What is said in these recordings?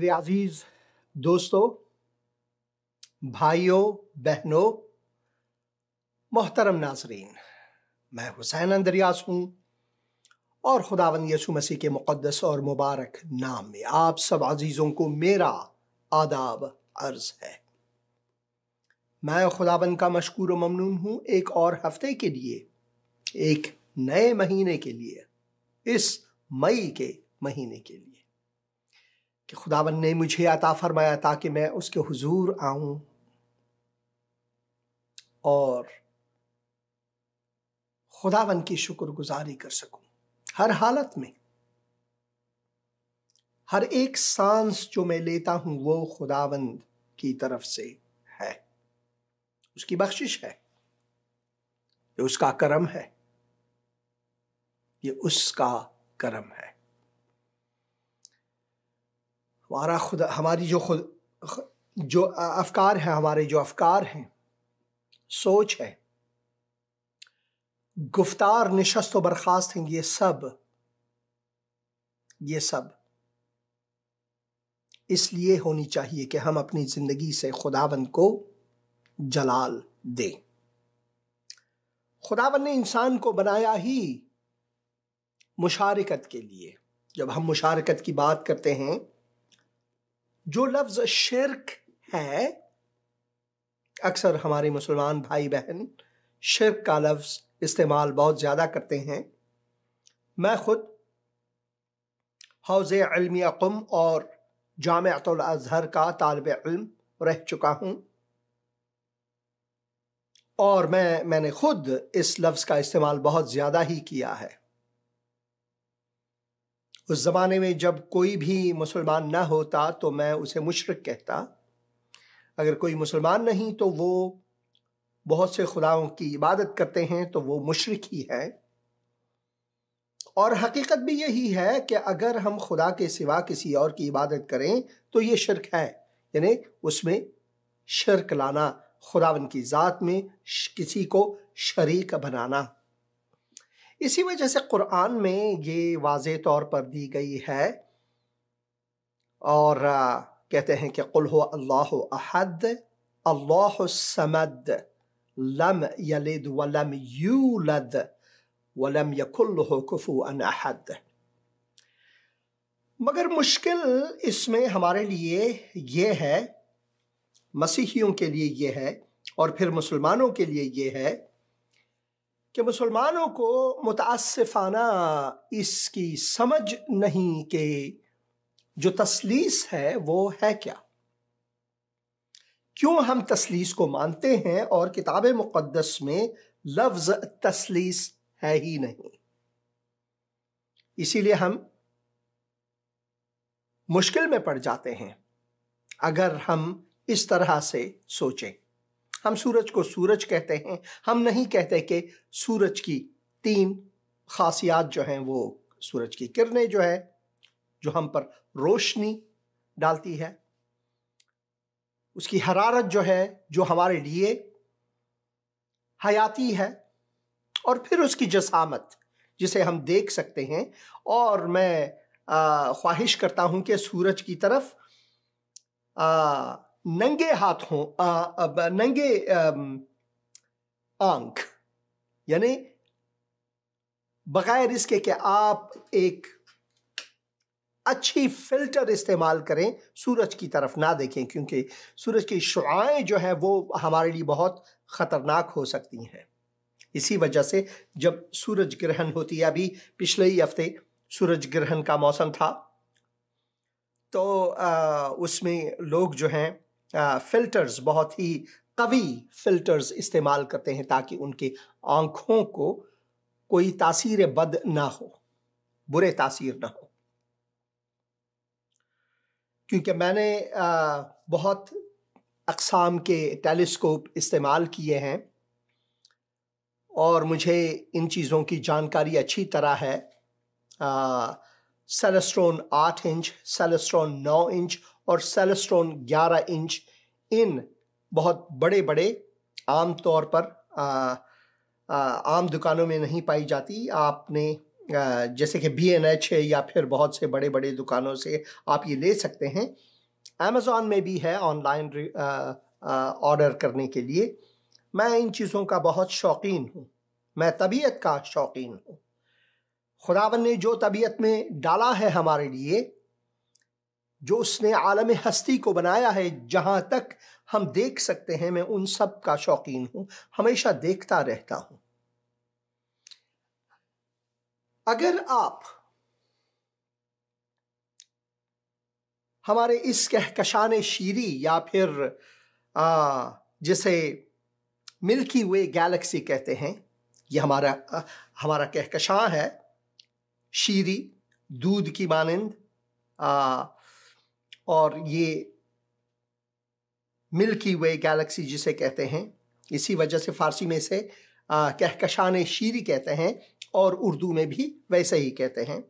मेरे अजीज दोस्तों, भाइयों, बहनों, मोहतरम नाजरीन, मैं हुसैन अंदरियास हूं और खुदावंद यीशु मसीह के मुक़द्दस और मुबारक नाम में आप सब अजीजों को मेरा आदाब अर्ज है। मैं खुदावंद का मशकूर व ममनून हूं एक और हफ्ते के लिए, एक नए महीने के लिए, इस मई के महीने के लिए कि खुदावंद ने मुझे अता फरमाया ताकि मैं उसके हुजूर आऊं और खुदावंद की शुक्रगुजारी कर सकूं। हर हालत में, हर एक सांस जो मैं लेता हूं वो खुदावंद की तरफ से है, उसकी बख्शिश है, ये उसका करम है, ये उसका करम है। हमारा खुदा, हमारी जो अफकार है, हमारे जो अफकार हैं, सोच है, गुफ्तार, निशस्त व बर्खास्त हैं, ये सब इसलिए होनी चाहिए कि हम अपनी जिंदगी से खुदावंद को जलाल दें। खुदावंद ने इंसान को बनाया ही मुशारकत के लिए। जब हम मुशारकत की बात करते हैं, जो लफ्ज शिर्क है, अक्सर हमारे मुसलमान भाई बहन शिर्क का लफ्ज इस्तेमाल बहुत ज्यादा करते हैं। मैं खुद हौज़े इल्मिया क़ुम और जामिअतुल अज़हर का तालिब इल्म रह चुका हूं और मैंने खुद इस लफ्ज का इस्तेमाल बहुत ज्यादा ही किया है। उस जमाने में जब कोई भी मुसलमान ना होता तो मैं उसे मुशरिक कहता। अगर कोई मुसलमान नहीं तो वो बहुत से खुदाओं की इबादत करते हैं तो वो मुशरिक ही है। और हकीकत भी यही है कि अगर हम खुदा के सिवा किसी और की इबादत करें तो ये शिर्क है, यानी उसमें शिर्क लाना, खुदावन की ज़ात में किसी को शरीक बनाना। इसी वजह से कुरान में ये वाज़े तौर पर दी गई है और कहते हैं कि कुल हुवा अल्लाहु अहद अल्लाहुस समद लम यलिद वलम यूलद वलम यकुल लहु कुफुअन अहद। मगर मुश्किल इसमें हमारे लिए ये है, मसीहियों के लिए ये है और फिर मुसलमानों के लिए ये है कि मुसलमानों को मुतअस्सिफाना इसकी समझ नहीं कि जो तस्लीस है वो है क्या, क्यों हम तस्लीस को मानते हैं और किताब मुक़द्दस में लफ्ज तस्लीस है ही नहीं। इसीलिए हम मुश्किल में पड़ जाते हैं अगर हम इस तरह से सोचें। हम सूरज को सूरज कहते हैं, हम नहीं कहते कि सूरज की 3 खासियात जो हैं, वो सूरज की किरणें जो है, जो हम पर रोशनी डालती है, उसकी हरारत जो है, जो हमारे लिए हयाती है, और फिर उसकी जसामत जिसे हम देख सकते हैं। और मैं ख्वाहिश करता हूं कि सूरज की तरफ नंगे हाथों, नंगे आंख, यानी बगैर इसके कि आप एक अच्छी फिल्टर इस्तेमाल करें, सूरज की तरफ ना देखें, क्योंकि सूरज की शुआएं जो है वो हमारे लिए बहुत खतरनाक हो सकती हैं। इसी वजह से जब सूरज ग्रहण होती है, अभी पिछले ही हफ्ते सूरज ग्रहण का मौसम था, तो उसमें लोग जो हैं फिल्टर्स, बहुत ही कवी फिल्टर्स इस्तेमाल करते हैं ताकि उनके आंखों को कोई तासीर बद ना हो, बुरे तासीर ना हो। क्योंकि मैंने बहुत अक़साम के टेलीस्कोप इस्तेमाल किए हैं और मुझे इन चीज़ों की जानकारी अच्छी तरह है। सेलेस्ट्रॉन 8 इंच, सेलेस्ट्रॉन 9 इंच और सेलेस्ट्रॉन 11 इंच, इन बहुत बड़े बड़े, आम तौर पर आम दुकानों में नहीं पाई जाती। आपने जैसे कि B&H है या फिर बहुत से बड़े बड़े दुकानों से आप ये ले सकते हैं। अमेज़ॉन में भी है ऑनलाइन ऑर्डर करने के लिए। मैं इन चीज़ों का बहुत शौकीन हूँ, मैं तबीयत का शौकीन हूँ। खुदावंद ने जो तबीयत में डाला है हमारे लिए, जो उसने आलम हस्ती को बनाया है, जहाँ तक हम देख सकते हैं, मैं उन सब का शौकीन हूँ, हमेशा देखता रहता हूँ। अगर आप हमारे इस कहकशान शीरी या फिर जिसे मिल्की वे गैलेक्सी कहते हैं, ये हमारा कहकशां है, शीरी, दूध की मानंद, और ये मिल्की वे गैलेक्सी जिसे कहते हैं, इसी वजह से फारसी में से कहकशान शीरी कहते हैं और उर्दू में भी वैसे ही कहते हैं।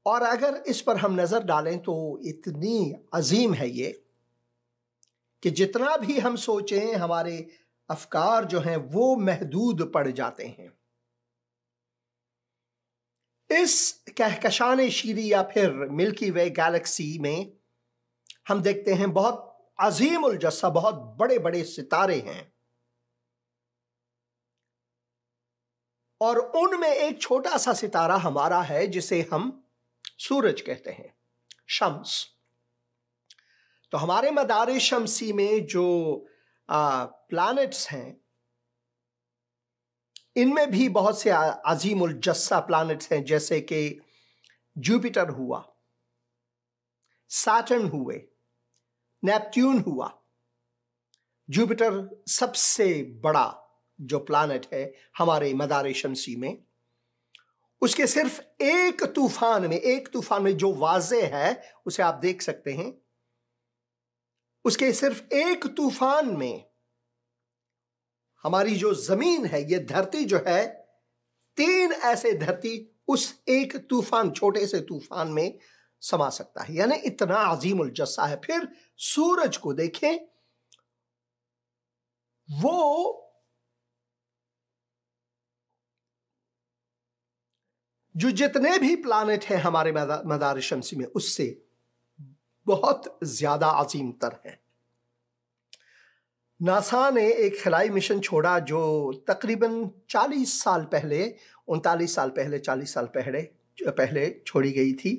और अगर इस पर हम नज़र डालें तो इतनी अजीम है ये कि जितना भी हम सोचें, हमारे अफकार जो हैं वो महदूद पड़ जाते हैं। इस कहकशान शीरी या फिर मिल्की वे गैलेक्सी में हम देखते हैं बहुत अजीम उल जस्सा, बहुत बड़े बड़े सितारे हैं, और उनमें एक छोटा सा सितारा हमारा है जिसे हम सूरज कहते हैं, शम्स। तो हमारे मदार शमसी में जो प्लैनेट्स हैं, इनमें भी बहुत से अजीम उल जस्सा प्लैनेट्स हैं, जैसे कि जुपिटर हुआ, सैटर्न हुए, नेपट्यून हुआ। जुपिटर सबसे बड़ा जो प्लैनेट है हमारे मदार शमसी में, उसके सिर्फ एक तूफान में जो वाज़े है उसे आप देख सकते हैं, उसके सिर्फ एक तूफान में हमारी जो जमीन है, ये धरती जो है, 3 ऐसे धरती उस एक तूफान, छोटे से तूफान में समा सकता है, यानी इतना अजीम उल जस्सा है। फिर सूरज को देखें, वो जो जितने भी प्लानेट हैं हमारे मदार शमसी में, उससे बहुत ज्यादा अजीम तर है। नासा ने एक खलाई मिशन छोड़ा जो तकरीबन 40 साल पहले, 39 साल पहले, 40 साल पहले छोड़ी गई थी।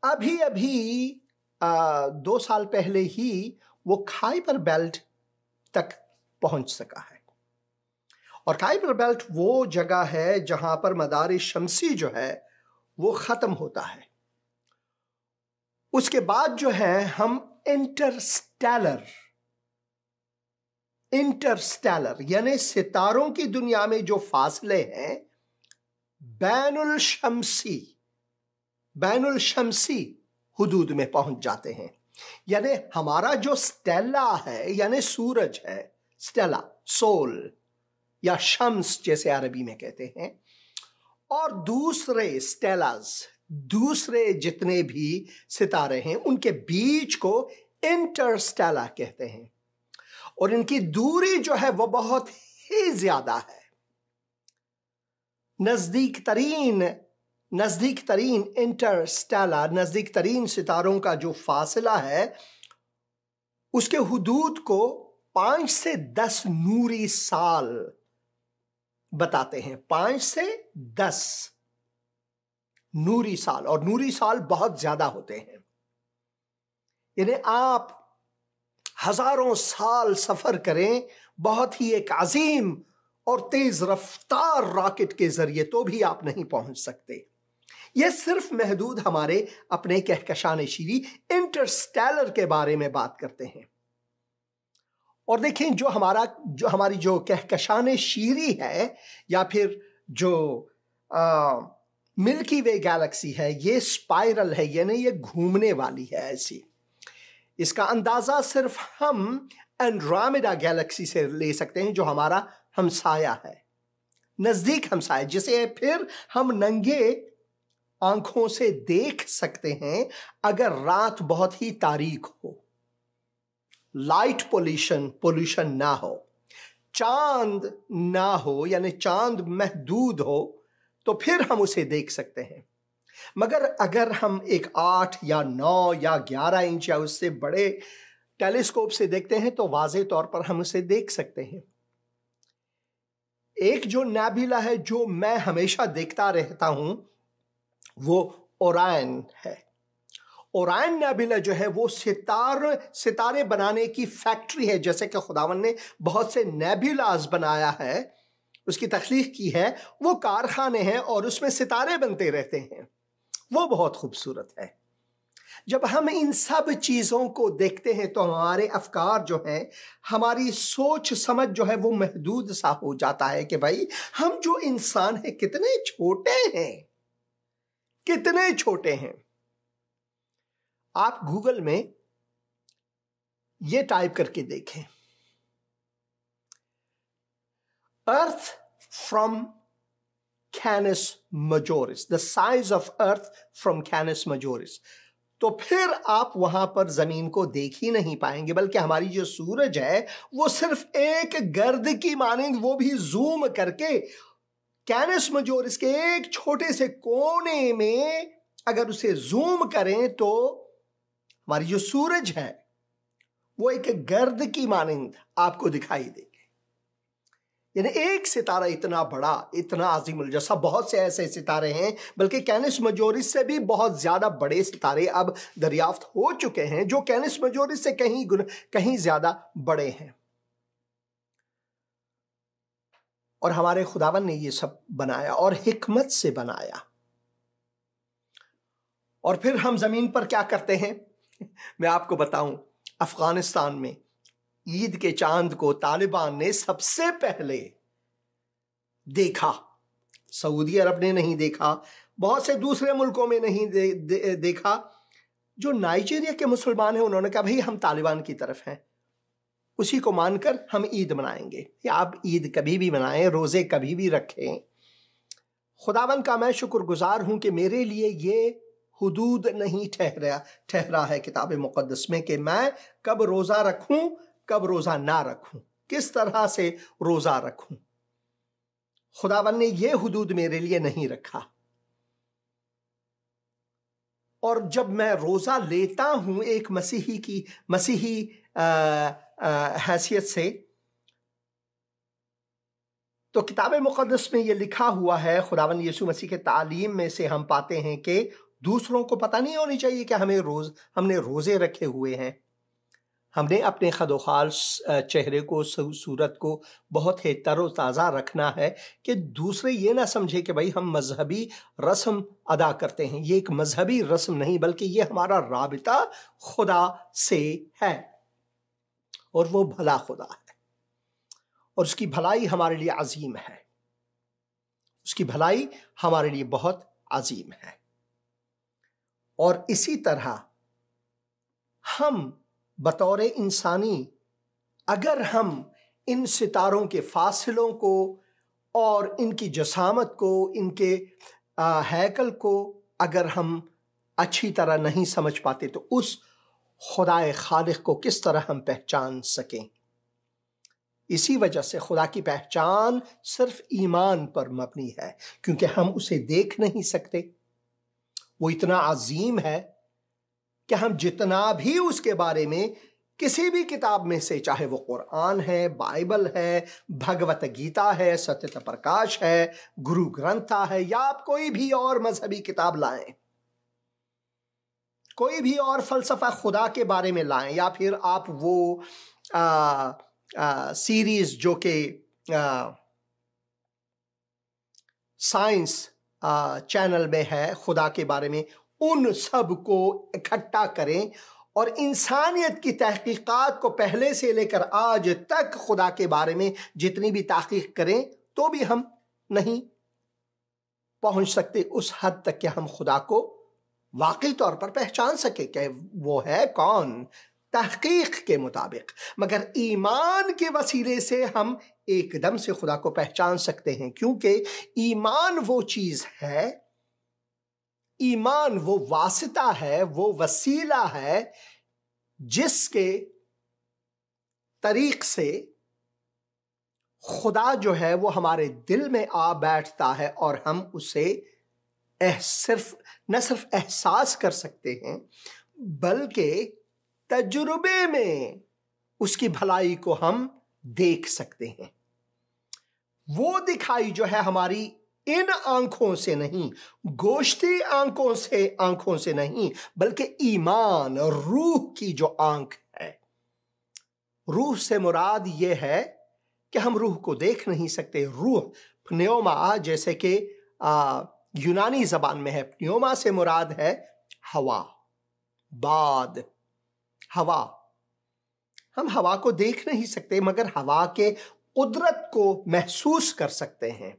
अभी 2 साल पहले ही वो खाइबर बेल्ट तक पहुंच सका है। और खाइबर बेल्ट वो जगह है जहां पर मदार शमसी जो है वो खत्म होता है। उसके बाद जो है हम इंटरस्टेलर यानी सितारों की दुनिया में जो फासले हैं, बैनुल शमसी हुदूद में पहुंच जाते हैं। यानी हमारा जो स्टेला है, यानी सूरज है, स्टेला, सोल या शम्स जैसे अरबी में कहते हैं, और दूसरे स्टेलास, दूसरे जितने भी सितारे हैं, उनके बीच को इंटरस्टेला कहते हैं। और इनकी दूरी जो है वो बहुत ही ज्यादा है। नजदीक तरीन इंटरस्टेलर, नजदीक तरीन सितारों का जो फासला है, उसके हुदूद को 5 से 10 नूरी साल बताते हैं। 5 से 10 नूरी साल, और नूरी साल बहुत ज्यादा होते हैं। यानी आप हजारों साल सफर करें बहुत ही एक अजीम और तेज रफ्तार रॉकेट के जरिए, तो भी आप नहीं पहुंच सकते। यह सिर्फ महदूद हमारे अपने कहकशान शीरी इंटरस्टेलर के बारे में बात करते हैं। और देखें, जो हमारी जो कहकशान शीरी है या फिर जो मिल्की वे गैलेक्सी है, ये स्पाइरल है, यानी ये घूमने वाली है ऐसी। इसका अंदाजा सिर्फ हम एंड्रोमेडा गैलेक्सी से ले सकते हैं, जो हमारा हमसाया है, नजदीक हमसाया, जिसे फिर हम नंगे आंखों से देख सकते हैं अगर रात बहुत ही तारीक हो, लाइट पोल्यूशन ना हो, चांद ना हो, यानी चांद महदूद हो, तो फिर हम उसे देख सकते हैं। मगर अगर हम एक 8 या 9 या 11 इंच या उससे बड़े टेलीस्कोप से देखते हैं तो वाज़ेह तौर पर हम उसे देख सकते हैं। एक जो नेबुला है जो मैं हमेशा देखता रहता हूं वो ओरायन है। ओरायन नेबुला जो है वो सितारे बनाने की फैक्ट्री है। जैसे कि खुदावन ने बहुत से नेबुलास बनाया है, उसकी तख्लीक की है, वो कारखाने हैं और उसमें सितारे बनते रहते हैं। वो बहुत खूबसूरत है। जब हम इन सब चीज़ों को देखते हैं तो हमारे अफकार जो हैं, हमारी सोच समझ जो है वो महदूद सा हो जाता है कि भाई हम जो इंसान हैं कितने छोटे हैं, कितने छोटे हैं। आप गूगल में ये टाइप करके देखें, earth from Canis Majoris, the size of earth from Canis Majoris, तो फिर आप वहां पर जमीन को देख ही नहीं पाएंगे, बल्कि हमारी जो सूरज है वो सिर्फ एक गर्द की मानिंद, वो भी जूम करके कैनस मजोरिस के एक छोटे से कोने में अगर उसे जूम करें तो हमारी जो सूरज है वो एक गर्द की मानिंद आपको दिखाई देगी। यानी एक सितारा इतना बड़ा, इतना अजीमुल जैसा, बहुत से ऐसे सितारे हैं, बल्कि कैनस मजोरिस से भी बहुत ज्यादा बड़े सितारे अब दरियाफ्त हो चुके हैं जो कैनस मजोरिस से कहीं ज्यादा बड़े हैं। और हमारे खुदावन ने ये सब बनाया और हिकमत से बनाया। और फिर हम जमीन पर क्या करते हैं मैं आपको बताऊं, अफगानिस्तान में ईद के चांद को तालिबान ने सबसे पहले देखा। सऊदी अरब ने नहीं देखा, बहुत से दूसरे मुल्कों में नहीं देखा। जो नाइजीरिया के मुसलमान हैं उन्होंने कहा भाई हम तालिबान की तरफ हैं, उसी को मानकर हम ईद मनाएंगे। या आप ईद कभी भी मनाएं, रोजे कभी भी रखें। खुदावन का मैं शुक्रगुजार हूं कि मेरे लिए ये हुदूद नहीं ठहरा है किताब मुक़द्दस में कि मैं कब रोजा रखूं कब रोजा ना रखूं, किस तरह से रोजा रखूं। खुदावन ने यह हुदूद मेरे लिए नहीं रखा। और जब मैं रोजा लेता हूं एक मसीही हैसियत से, तो किताब मुक़द्दस में यह लिखा हुआ है, खुदावन यीशु मसीह के तालीम में से हम पाते हैं कि दूसरों को पता नहीं होनी चाहिए कि हमने रोजे रखे हुए हैं। हमने अपने खदोखाल चेहरे को, सूरत को बहुत ही तरोताज़ा रखना है कि दूसरे ये ना समझे कि भाई हम मजहबी रस्म अदा करते हैं। ये एक मजहबी रस्म नहीं, बल्कि ये हमारा राबिता खुदा से है और वो भला खुदा है और उसकी भलाई हमारे लिए अजीम है। उसकी भलाई हमारे लिए बहुत अजीम है। और इसी तरह हम बतौर इंसानी अगर हम इन सितारों के फासिलों को और इनकी जसामत को, इनके हैकल को अगर हम अच्छी तरह नहीं समझ पाते तो उस खुदाए खालिक को किस तरह हम पहचान सकें। इसी वजह से खुदा की पहचान सिर्फ ईमान पर मबनी है, क्योंकि हम उसे देख नहीं सकते। वो इतना अजीम है कि हम जितना भी उसके बारे में किसी भी किताब में से, चाहे वो कुरान है, बाइबल है, भगवत गीता है, सत्य प्रकाश है, गुरु ग्रंथा है, या आप कोई भी और मजहबी किताब लाएं, कोई भी और फलसफा खुदा के बारे में लाएं, या फिर आप वो सीरीज जो कि साइंस चैनल में है खुदा के बारे में, उन सब को इकट्ठा करें और इंसानियत की तहकीकात को पहले से लेकर आज तक खुदा के बारे में जितनी भी तहकीक करें तो भी हम नहीं पहुंच सकते उस हद तक कि हम खुदा को वाकई तौर पर पहचान सके कि वो है कौन तहकीक के मुताबिक। मगर ईमान के वसीले से हम एकदम से खुदा को पहचान सकते हैं, क्योंकि ईमान वो चीज है, ईमान वो वासिता है, वो वसीला है जिसके तरीक से खुदा जो है वो हमारे दिल में आ बैठता है और हम उसे न सिर्फ एहसास कर सकते हैं, बल्कि तजुर्बे में उसकी भलाई को हम देख सकते हैं। वो दिखाई जो है हमारी इन आंखों से नहीं, गोश्ती आंखों से नहीं, बल्कि ईमान, रूह की जो आंख है। रूह से मुराद ये है कि हम रूह को देख नहीं सकते। रूह प्न्योमा, जैसे कि यूनानी जबान में है, प्न्योमा से मुराद है हवा, बाद, हवा। हम हवा को देख नहीं सकते, मगर हवा के कुदरत को महसूस कर सकते हैं।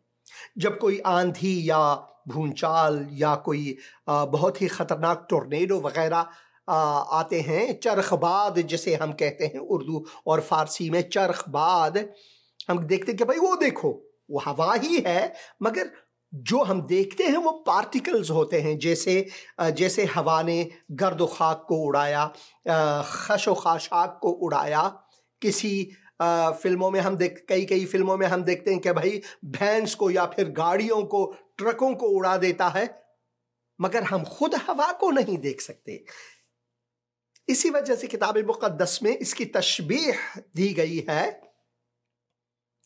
जब कोई आंधी या भूचाल या कोई बहुत ही खतरनाक टोर्नेडो वगैरह आते हैं, चरखबाद जिसे हम कहते हैं उर्दू और फारसी में, चरखबाद, हम देखते हैं कि भाई वो देखो, वो हवा ही है, मगर जो हम देखते हैं वो पार्टिकल्स होते हैं। जैसे हवा ने गर्द व खाक को उड़ाया, खश व खाशाक को उड़ाया। किसी फिल्मों में हम कई फिल्मों में हम देखते हैं कि भाई भैंस को या फिर गाड़ियों को, ट्रकों को उड़ा देता है, मगर हम खुद हवा को नहीं देख सकते। इसी वजह से किताब मुक़द्दस में इसकी तशबीह दी गई है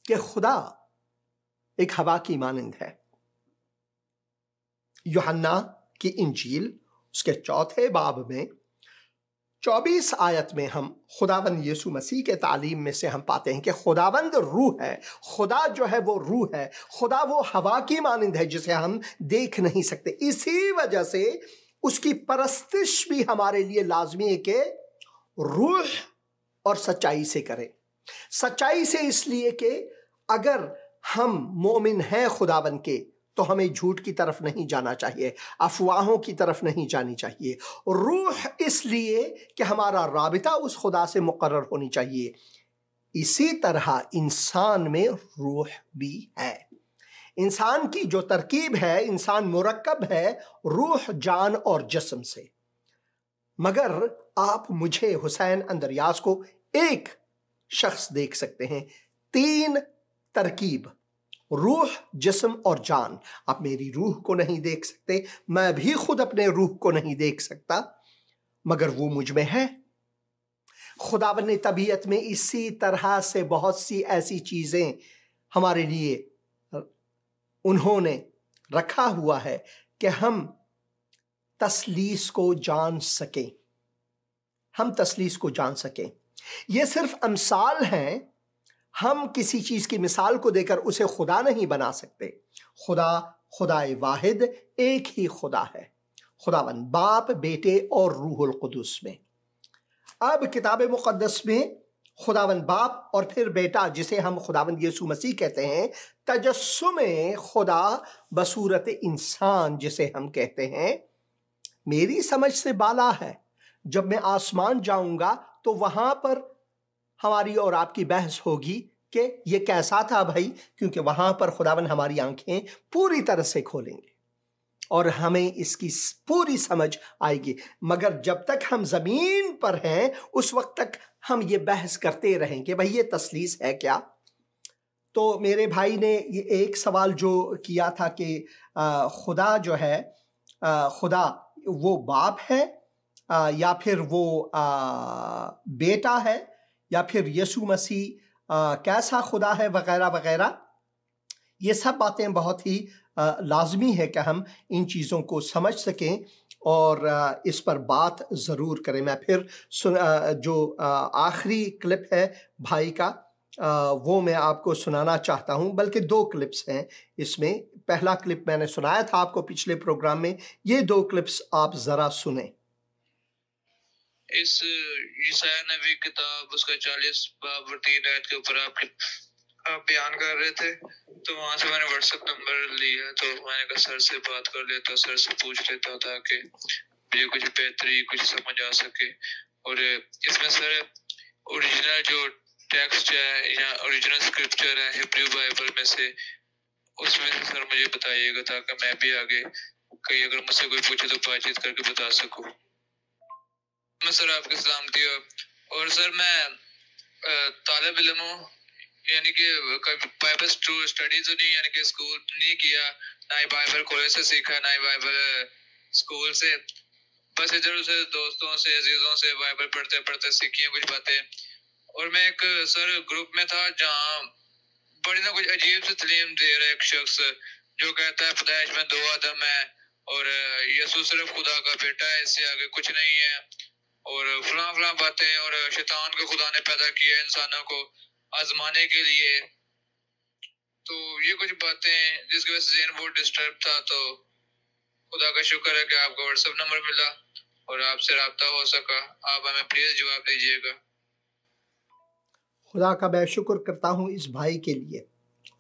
कि खुदा एक हवा की मानंद है। यूहन्ना की इंजील उसके 4 बाब में 24 आयत में हम खुदावंद यीशु मसीह के तालीम में से हम पाते हैं कि खुदावंद रूह है। खुदा जो है वो रूह है। खुदा वो हवा की मानंद है जिसे हम देख नहीं सकते। इसी वजह से उसकी परस्तिश भी हमारे लिए लाजमी है कि रूह और सच्चाई से करें। सच्चाई से इसलिए कि अगर हम मोमिन हैं खुदावंद के, तो हमें झूठ की तरफ नहीं जाना चाहिए, अफवाहों की तरफ नहीं जानी चाहिए। रूह इसलिए कि हमारा राबिता उस खुदा से मुकर्रर होनी चाहिए। इसी तरह इंसान में रूह भी है। इंसान की जो तरकीब है, इंसान मुरक्कब है रूह, जान और जिस्म से। मगर आप मुझे, हुसैन अंदरयाज को एक शख्स देख सकते हैं। 3 तरकीब, रूह, जिस्म और जान। आप मेरी रूह को नहीं देख सकते, मैं भी खुद अपने रूह को नहीं देख सकता, मगर वो मुझ में है। खुदावंद ने तबीयत में इसी तरह से बहुत सी ऐसी चीजें हमारे लिए उन्होंने रखा हुआ है कि हम तसलीस को जान सकें, हम तसलीस को जान सकें। ये सिर्फ अमसाल हैं। हम किसी चीज की मिसाल को देकर उसे खुदा नहीं बना सकते। खुदाए वाहिद एक ही खुदा है, खुदावंद बाप, बेटे और रूहुल कुदुस में। अब किताब मुक़द्दस में खुदावंद बाप और फिर बेटा, जिसे हम खुदावंद यीशु मसीह कहते हैं, तजस्सुम खुदा बसूरत इंसान जिसे हम कहते हैं, मेरी समझ से बाला है। जब मैं आसमान जाऊंगा तो वहां पर हमारी और आपकी बहस होगी कि ये कैसा था भाई, क्योंकि वहां पर खुदावन हमारी आंखें पूरी तरह से खोलेंगे और हमें इसकी पूरी समझ आएगी। मगर जब तक हम जमीन पर हैं उस वक्त तक हम ये बहस करते रहेंगे भाई ये तसलीस है क्या। तो मेरे भाई ने ये एक सवाल जो किया था कि खुदा जो है, खुदा वो बाप है या फिर वो बेटा है या फिर यीशु मसीह कैसा खुदा है वगैरह वगैरह। ये सब बातें बहुत ही लाजमी है कि हम इन चीज़ों को समझ सकें और इस पर बात ज़रूर करें। मैं फिर जो आखिरी क्लिप है भाई का वो मैं आपको सुनाना चाहता हूं, बल्कि 2 क्लिप्स हैं इसमें। पहला क्लिप मैंने सुनाया था आपको पिछले प्रोग्राम में, ये 2 क्लिप्स आप ज़रा सुने। इस यशायाह नबी किताब उसका 40 बाब 3 आयत के ऊपर आप बयान कर रहे थे, तो वहां से मैंने व्हाट्सएप नंबर लिया, तो मैंने कहा सर से बात कर लेता, सर से पूछ लेता ताकि मुझे कुछ बेहतरी कुछ समझ आ सके। और इसमें सर ओरिजिनल जो टेक्स्ट है या ओरिजिनल स्क्रिप्चर है हिब्रू बाइबल में से, उसमें से सर मुझे बताइएगा ताकि मैं भी आगे कहीं अगर मुझसे कोई पूछे तो बातचीत करके बता सकूं। मैं सर आपकी सलामती हो। और सर मैं तालिब इल्म हूँ यानी कि कभी बाइबल स्टडी तो नहीं, यानी कि स्कूल नहीं किया, ना ही बाइबल कॉलेज से सीखा, ना ही बाइबल स्कूल से, बस इधर उधर दोस्तों से अजीजों से बाइबल पढ़ते पढ़ते सीखी हैं कुछ बातें। और मैं एक सर ग्रुप में था जहाँ बड़ी ना कुछ अजीब सी तालीम दे रहा है एक शख्स जो कहता है पैदाइश में 2 आदम है और यीशु सिर्फ खुदा का बेटा है, इससे आगे कुछ नहीं है, और फलां फलां बातें, और शैतान को खुदा ने पैदा किया इंसानों को आजमाने के लिए। तो ये कुछ बातें जिसकी वजह से ज़हन बहुत डिस्टर्ब था। तो खुदा का शुक्र है कि आपका व्हाट्सएप नंबर मिला और आपसे रब्ता हो सका। आप हमें प्लीज जवाब दीजिएगा। खुदा का मैं शुक्र करता हूँ इस भाई के लिए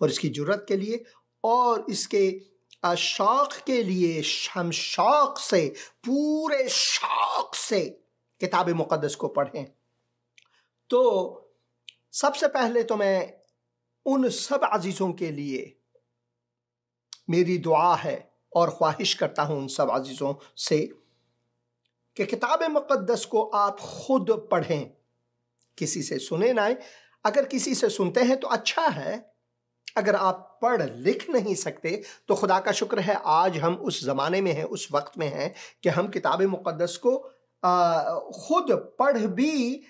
और इसकी जुर्रत के लिए और इसके शौक के लिए। हम शौक से, पूरे शौक से किताब मुक़द्दस को पढ़ें। तो सबसे पहले तो मैं उन सब अजीज़ों के लिए मेरी दुआ है और ख्वाहिश करता हूँ उन सब अजीज़ों से कि किताब मुक़द्दस को आप खुद पढ़ें, किसी से सुने ना। अगर किसी से सुनते हैं तो अच्छा है, अगर आप पढ़ लिख नहीं सकते तो खुदा का शुक्र है आज हम उस ज़माने में हैं, उस वक्त में हैं कि हम किताब मुक़द्दस को खुद पढ़ भी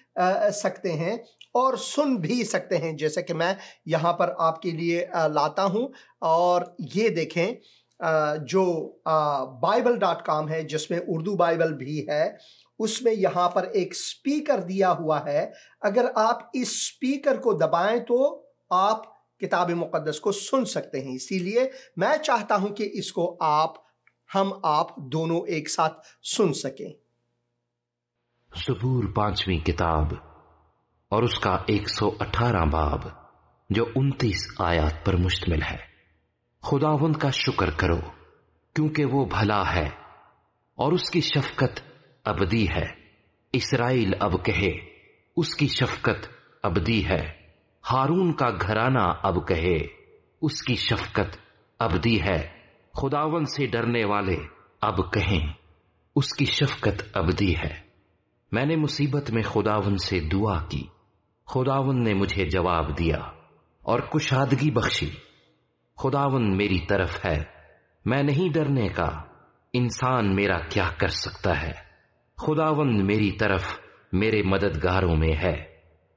सकते हैं और सुन भी सकते हैं, जैसे कि मैं यहाँ पर आपके लिए लाता हूँ। और ये देखें जो bible.com है जिसमें उर्दू बाइबल भी है, उसमें यहाँ पर एक स्पीकर दिया हुआ है। अगर आप इस स्पीकर को दबाएं तो आप किताब मुक़द्दस को सुन सकते हैं। इसीलिए मैं चाहता हूं कि इसको आप दोनों एक साथ सुन सकें। ज़बूर 5वीं किताब और उसका 118 बाब जो 29 आयत पर मुश्तमिल है। खुदावंद का शुक्र करो क्योंकि वो भला है और उसकी शफकत अबदी है। इस्राएल अब कहे उसकी शफकत अबदी है। हारून का घराना अब कहे उसकी शफकत अबदी है। खुदावंद से डरने वाले अब कहें उसकी शफकत अबदी है। मैंने मुसीबत में खुदावंद से दुआ की, खुदावंद ने मुझे जवाब दिया और कुशादगी बख्शी। खुदावंद मेरी तरफ है, मैं नहीं डरने का। इंसान मेरा क्या कर सकता है? खुदावंद मेरी तरफ मेरे मददगारों में है,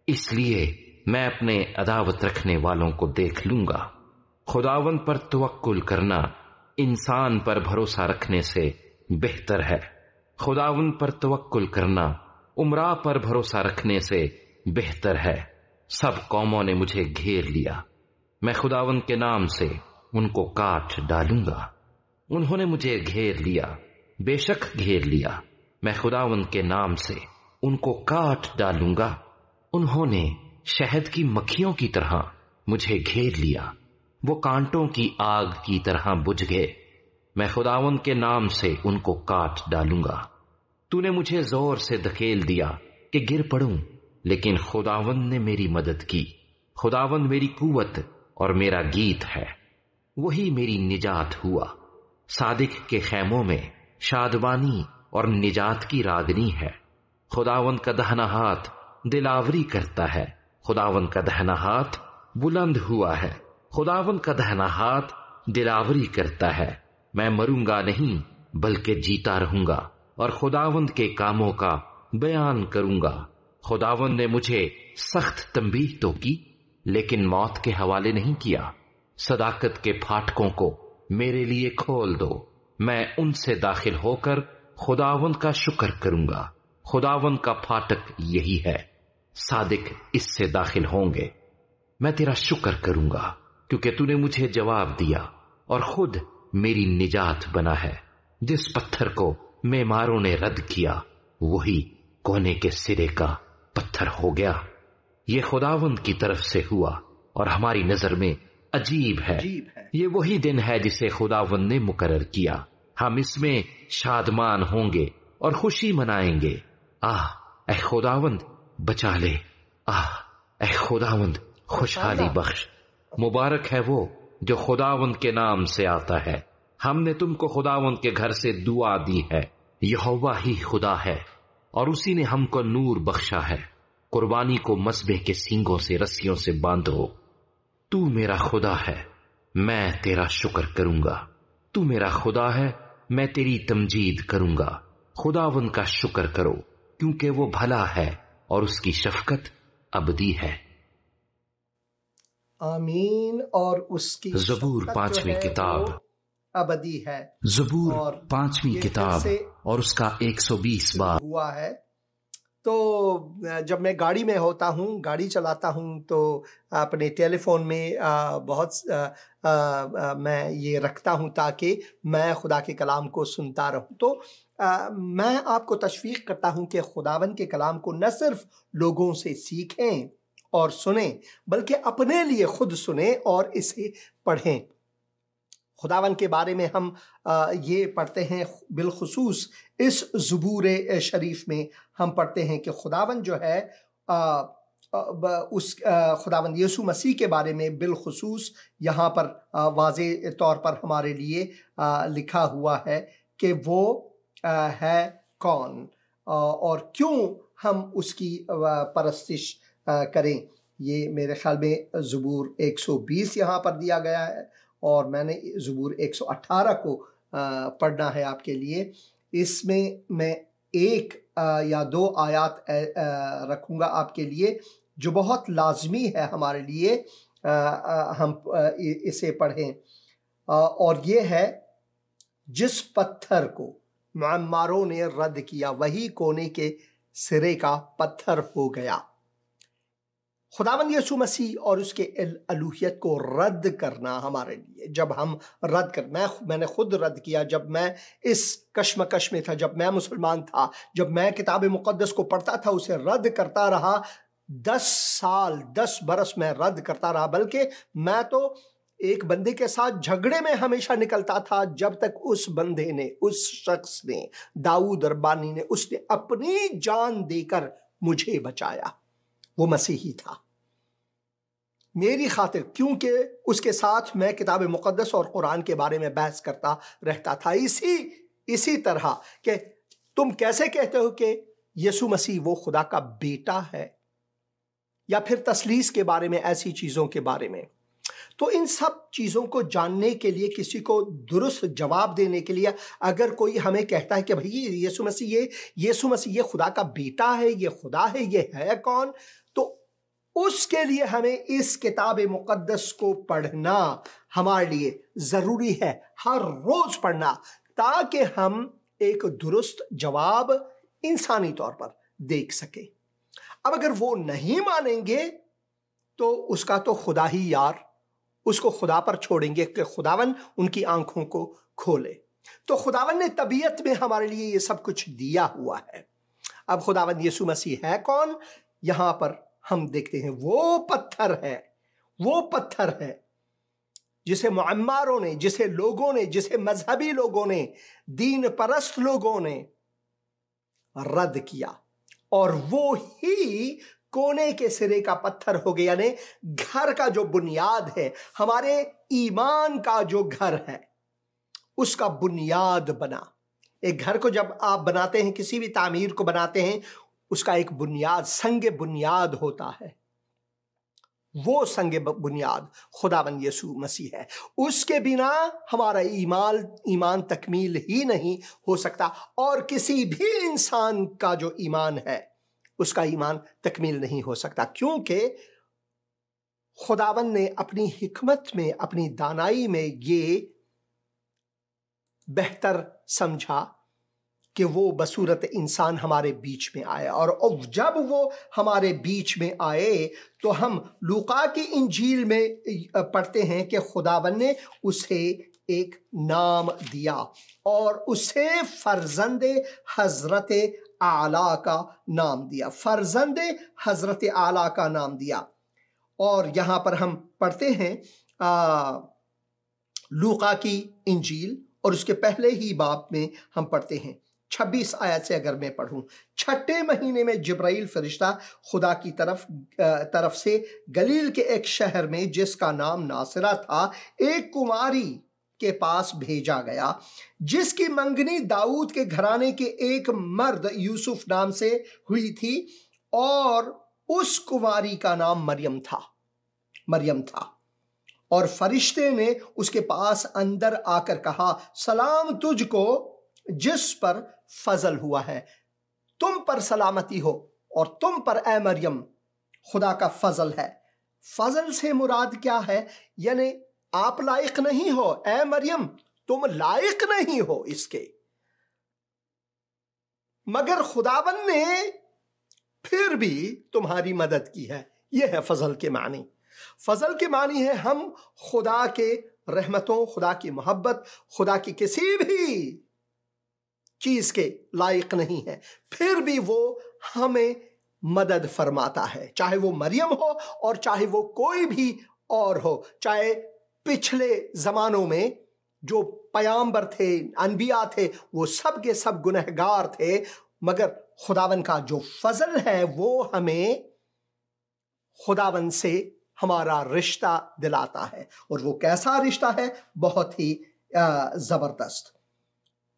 इसलिए मैं अपने अदावत रखने वालों को देख लूंगा। खुदावंद पर तवक्कुल करना इंसान पर भरोसा रखने से बेहतर है। खुदावंद पर तवक्कुल करना उमरा पर भरोसा रखने से बेहतर है। सब कौमों ने मुझे घेर लिया, मैं खुदावंद के नाम से उनको काट डालूंगा। उन्होंने मुझे घेर लिया, बेशक घेर लिया, मैं खुदावंद के नाम से उनको काट डालूंगा। उन्होंने शहद की मक्खियों की तरह मुझे घेर लिया, वो कांटों की आग की तरह बुझ गए। मैं खुदावंद के नाम से उनको काट डालूंगा। तूने मुझे जोर से धकेल दिया कि गिर पड़ूं, लेकिन खुदावंद ने मेरी मदद की। खुदावंद मेरी कुव्वत और मेरा गीत है, वही मेरी निजात हुआ। सादिक के खैमों में शादबानी और निजात की रागनी है। खुदावंद का दाहिना हाथ दिलावरी करता है, खुदावंद का दाहिना हाथ बुलंद हुआ है। खुदावंद का दाहिना हाथ दिलावरी करता है। मैं मरूंगा नहीं बल्कि जीता रहूंगा और खुदावंद के कामों का बयान करूंगा। खुदावंद ने मुझे सख्त तंबीह तो की, लेकिन मौत के हवाले नहीं किया। सदाकत के फाटकों को मेरे लिए खोल दो, मैं उनसे दाखिल होकर खुदावंद का शुक्र करूंगा। खुदावंद का फाटक यही है, सादिक इससे दाखिल होंगे। मैं तेरा शुक्र करूंगा क्योंकि तूने मुझे जवाब दिया और खुद मेरी निजात बना है। जिस पत्थर को मेमारों ने रद्द किया वही कोने के सिरे का पत्थर हो गया। ये खुदावंद की तरफ से हुआ और हमारी नजर में अजीब है। ये वही दिन है जिसे खुदावंद ने मुकर्रर किया। हम इसमें शादमान होंगे और खुशी मनाएंगे। आह ऐ खुदावंद बचा ले, आह ऐ खुदावंद खुशहाली बख्श। मुबारक है वो जो खुदावंद के नाम से आता है। हमने तुमको खुदावंद के घर से दुआ दी है। यहोवा ही खुदा है और उसी ने हमको नूर बख्शा है। कुर्बानी को मसबे के सींगों से रस्सियों से बांधो तू मेरा खुदा है, मैं तेरा शुक्र करूंगा। तू मेरा खुदा है, मैं तेरी तमजीद करूंगा। खुदावंद का शुक्र करो, क्योंकि वो भला है और उसकी शफकत अबदी है। आमीन। और उसकी ज़बूर शफ़क़त जो पांचवी है किताब, वो अबदी है। ज़बूर और पांचवी ये फिर किताब से और उसका 120 शुरू बाब। हुआ है। तो जब मैं गाड़ी में होता हूँ, गाड़ी चलाता हूँ, तो अपने टेलीफोन में मैं ये रखता हूँ ताकि मैं खुदा के कलाम को सुनता रहूँ। तो मैं आपको तशवीक़ करता हूँ कि खुदावन के कलाम को न सिर्फ लोगों से सीखें और सुने, बल्कि अपने लिए खुद सुने और इसे पढ़ें। खुदावन के बारे में हम ये पढ़ते हैं, बिलखुसूस इस ज़बूर शरीफ में हम पढ़ते हैं कि खुदावन जो है उस खुदावन यीशु मसीह के बारे में बिलखुसूस यहाँ पर वाज़े तौर पर हमारे लिए लिखा हुआ है कि वो है कौन और क्यों हम उसकी परस्तिश करें। ये मेरे ख्याल में ज़बूर 120 यहाँ पर दिया गया है और मैंने ज़बूर 118 को पढ़ना है आपके लिए। इसमें मैं एक या दो आयात रखूँगा आपके लिए जो बहुत लाजमी है हमारे लिए हम इसे पढ़ें। और ये है, जिस पत्थर को मुअम्मारों ने रद्द किया वही कोने के सिरे का पत्थर हो गया। खुदावंद यीशु मसीह और उसके अलूहियत को रद्द करना हमारे लिए, जब हम रद्द कर, मैंने खुद रद्द किया जब मैं इस कश्मकश में था, जब मैं मुसलमान था, जब मैं किताब मुक़द्दस को पढ़ता था, उसे रद्द करता रहा 10 साल 10 बरस में रद्द करता रहा। बल्कि मैं तो एक बंदे के साथ झगड़े में हमेशा निकलता था जब तक उस बंदे ने, उस शख्स ने, दाऊद रब्बानी ने, उसने अपनी जान देकर मुझे बचाया। वो मसीही था मेरी खातिर, क्योंकि उसके साथ मैं किताब मुक़द्दस और कुरान के बारे में बहस करता रहता था। इसी तरह कि तुम कैसे कहते हो कि यीशु मसीह वो खुदा का बेटा है, या फिर तसलीस के बारे में, ऐसी चीज़ों के बारे में। तो इन सब चीज़ों को जानने के लिए, किसी को दुरुस्त जवाब देने के लिए, अगर कोई हमें कहता है कि भाई यीशु मसीह ये खुदा का बेटा है, ये खुदा है, ये है कौन, तो उसके लिए हमें इस किताब मुक़द्दस को पढ़ना हमारे लिए ज़रूरी है, हर रोज़ पढ़ना, ताकि हम एक दुरुस्त जवाब इंसानी तौर पर देख सकें। अब अगर वो नहीं मानेंगे तो उसका तो खुदा ही यार, उसको खुदा पर छोड़ेंगे कि खुदावन उनकी आंखों को खोले। तो खुदावन ने तबीयत में हमारे लिए ये सब कुछ दिया हुआ है। अब खुदावन यीशु मसीह है कौन, यहां पर हम देखते हैं वो पत्थर है जिसे मुअम्मारों ने, जिसे लोगों ने, जिसे मजहबी लोगों ने, दीन परस्त लोगों ने रद्द किया, और वो ही कोने के सिरे का पत्थर हो गया। यानी घर का जो बुनियाद है, हमारे ईमान का जो घर है, उसका बुनियाद बना। एक घर को जब आप बनाते हैं, किसी भी तामीर को बनाते हैं, उसका एक बुनियाद, संग बुनियाद होता है। वो संग बुनियाद खुदावंद यीशु मसीह है। उसके बिना हमारा ईमान तकमील ही नहीं हो सकता, और किसी भी इंसान का जो ईमान है उसका ईमान तकमील नहीं हो सकता, क्योंकि खुदावंद ने अपनी हिकमत में, अपनी दानाई में ये बेहतर समझा कि वो बसूरत इंसान हमारे बीच में आए। और जब वो हमारे बीच में आए तो हम लूका की इंजील में पढ़ते हैं कि खुदावन ने उसे एक नाम दिया और उसे फर्जंदे हजरत आला का नाम दिया, फर्जंदे हजरत आला का नाम दिया। और यहाँ पर हम पढ़ते हैं लूका की इंजील और उसके पहले ही बाब में हम पढ़ते हैं 26 आयत से अगर मैं पढ़ूं, 6ठे महीने में जिब्राइल फरिश्ता खुदा की तरफ से गलील के एक शहर में जिसका नाम नासिरा था, एक कुमारी के पास भेजा गया जिसकी मंगनी दाऊद के घराने के एक मर्द यूसुफ नाम से हुई थी, और उस कुमारी का नाम मरियम था। और फरिश्ते ने उसके पास अंदर आकर कहा, सलाम तुझको जिस पर फजल हुआ है, तुम पर सलामती हो और तुम पर ए मरियम खुदा का फजल है। फजल से मुराद क्या है? यानी आप लायक नहीं हो, ए मरियम तुम लायक नहीं हो इसके, मगर खुदावन ने फिर भी तुम्हारी मदद की है। यह है फजल के मानी। फजल के मानी है हम खुदा के रहमतों, खुदा की मोहब्बत, खुदा की किसी भी चीज के लायक नहीं है, फिर भी वो हमें मदद फरमाता है, चाहे वो मरियम हो और चाहे वो कोई भी और हो, चाहे पिछले जमानों में जो पयाम्बर थे, अनबिया थे, वो सब के सब गुनहगार थे, मगर खुदावन का जो फजल है वो हमें खुदावन से हमारा रिश्ता दिलाता है। और वो कैसा रिश्ता है? बहुत ही जबरदस्त,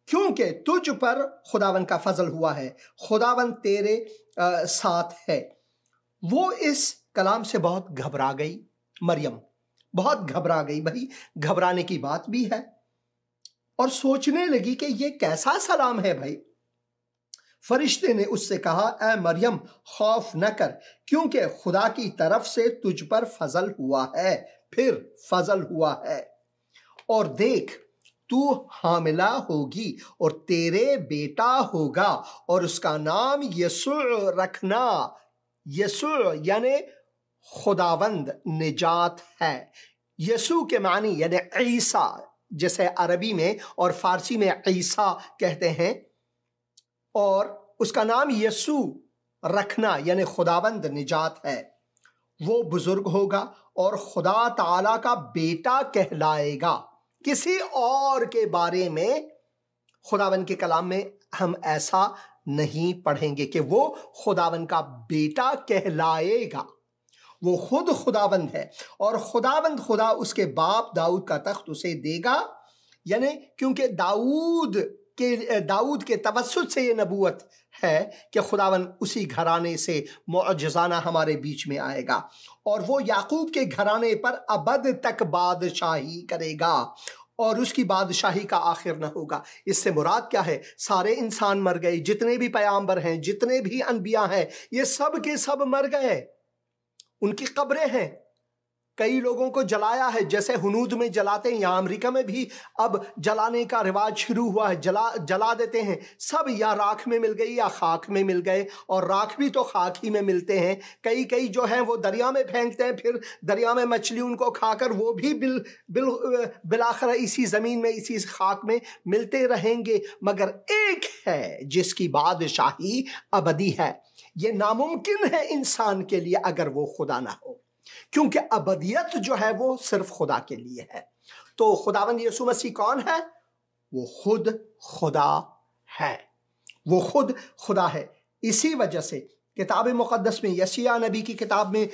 क्योंकि तुझ पर खुदावन का फजल हुआ है, खुदावन तेरे साथ है। वो इस कलाम से बहुत घबरा गई, मरियम बहुत घबरा गई। भाई घबराने की बात भी है, और सोचने लगी कि ये कैसा सलाम है भाई। फरिश्ते ने उससे कहा, ए मरियम खौफ न कर, क्योंकि खुदा की तरफ से तुझ पर फजल हुआ है। फिर फजल हुआ है, और देख तू हामिला होगी और तेरे बेटा होगा और उसका नाम यसुअ रखना। यसुअ यानी खुदावंद निजात है। यसु के मानी यानी ईसा, जैसे अरबी में और फारसी में ईसा कहते हैं, और उसका नाम यसु रखना यानी खुदावंद निजात है। वो बुजुर्ग होगा और खुदा ताला का बेटा कहलाएगा। किसी और के बारे में खुदावन के कलाम में हम ऐसा नहीं पढ़ेंगे कि वो खुदावन का बेटा कहलाएगा। वो खुद खुदावंद है, और खुदावंद खुदा उसके बाप दाऊद का तख्त उसे देगा, यानी क्योंकि दाऊद के तवस्सुत से ये नबूवत है कि खुदावन उसी घराने से मुअज्जिज़ाना हमारे बीच में आएगा, और वो याकूब के घराने पर अबद तक बादशाही करेगा, और उसकी बादशाही का आखिर न होगा। इससे मुराद क्या है? सारे इंसान मर गए, जितने भी पैगंबर हैं, जितने भी अनबिया हैं, ये सब के सब मर गए, उनकी कब्रें हैं। कई लोगों को जलाया है, जैसे हुनूद में जलाते हैं, यहाँ अमेरिका में भी अब जलाने का रिवाज शुरू हुआ है। जला देते हैं सब, या राख में मिल गई या खाक में मिल गए, और राख भी तो खाक ही में मिलते हैं। कई जो हैं वो दरिया में फेंकते हैं, फिर दरिया में मछली उनको खाकर वो भी बिलाखिर इसी ज़मीन में, इसी खाक में मिलते रहेंगे। मगर एक है जिसकी बादशाही अबदी है। ये नामुमकिन है इंसान के लिए अगर वो खुदा ना हो, क्योंकि अबदियत जो है वो सिर्फ खुदा के लिए है। तो खुदावंद यीशु मसीह कौन है? वो खुद खुदा है, वो खुद खुदा है। इसी वजह से किताब मुक़द्दस में, यशायाह नबी की किताब में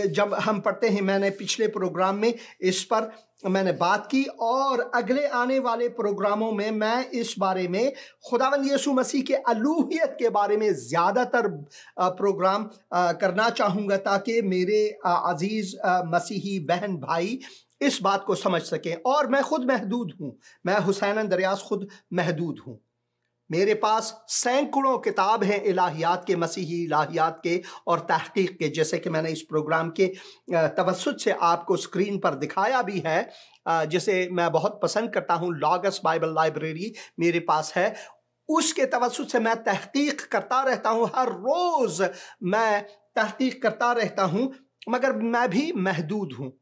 जब हम पढ़ते हैं, मैंने पिछले प्रोग्राम में इस पर मैंने बात की, और अगले आने वाले प्रोग्रामों में मैं इस बारे में खुदावंद यीशु मसीह के अलूहियत के बारे में ज़्यादातर प्रोग्राम करना चाहूँगा, ताकि मेरे अजीज़ मसीही बहन भाई इस बात को समझ सकें। और मैं खुद महदूद हूँ, मैं हुसैन दरियास खुद महदूद हूँ। मेरे पास सैकड़ों किताब हैं इलाहियात के, मसीही इलाहियात के और तहकीक के, जैसे कि मैंने इस प्रोग्राम के तवस्सुत से आपको स्क्रीन पर दिखाया भी है, जिसे मैं बहुत पसंद करता हूँ। लॉगस बाइबल लाइब्रेरी मेरे पास है, उसके तवस्सुत से मैं तहकीक करता रहता हूँ। हर रोज़ मैं तहकीक करता रहता हूँ, मगर मैं भी महदूद हूँ।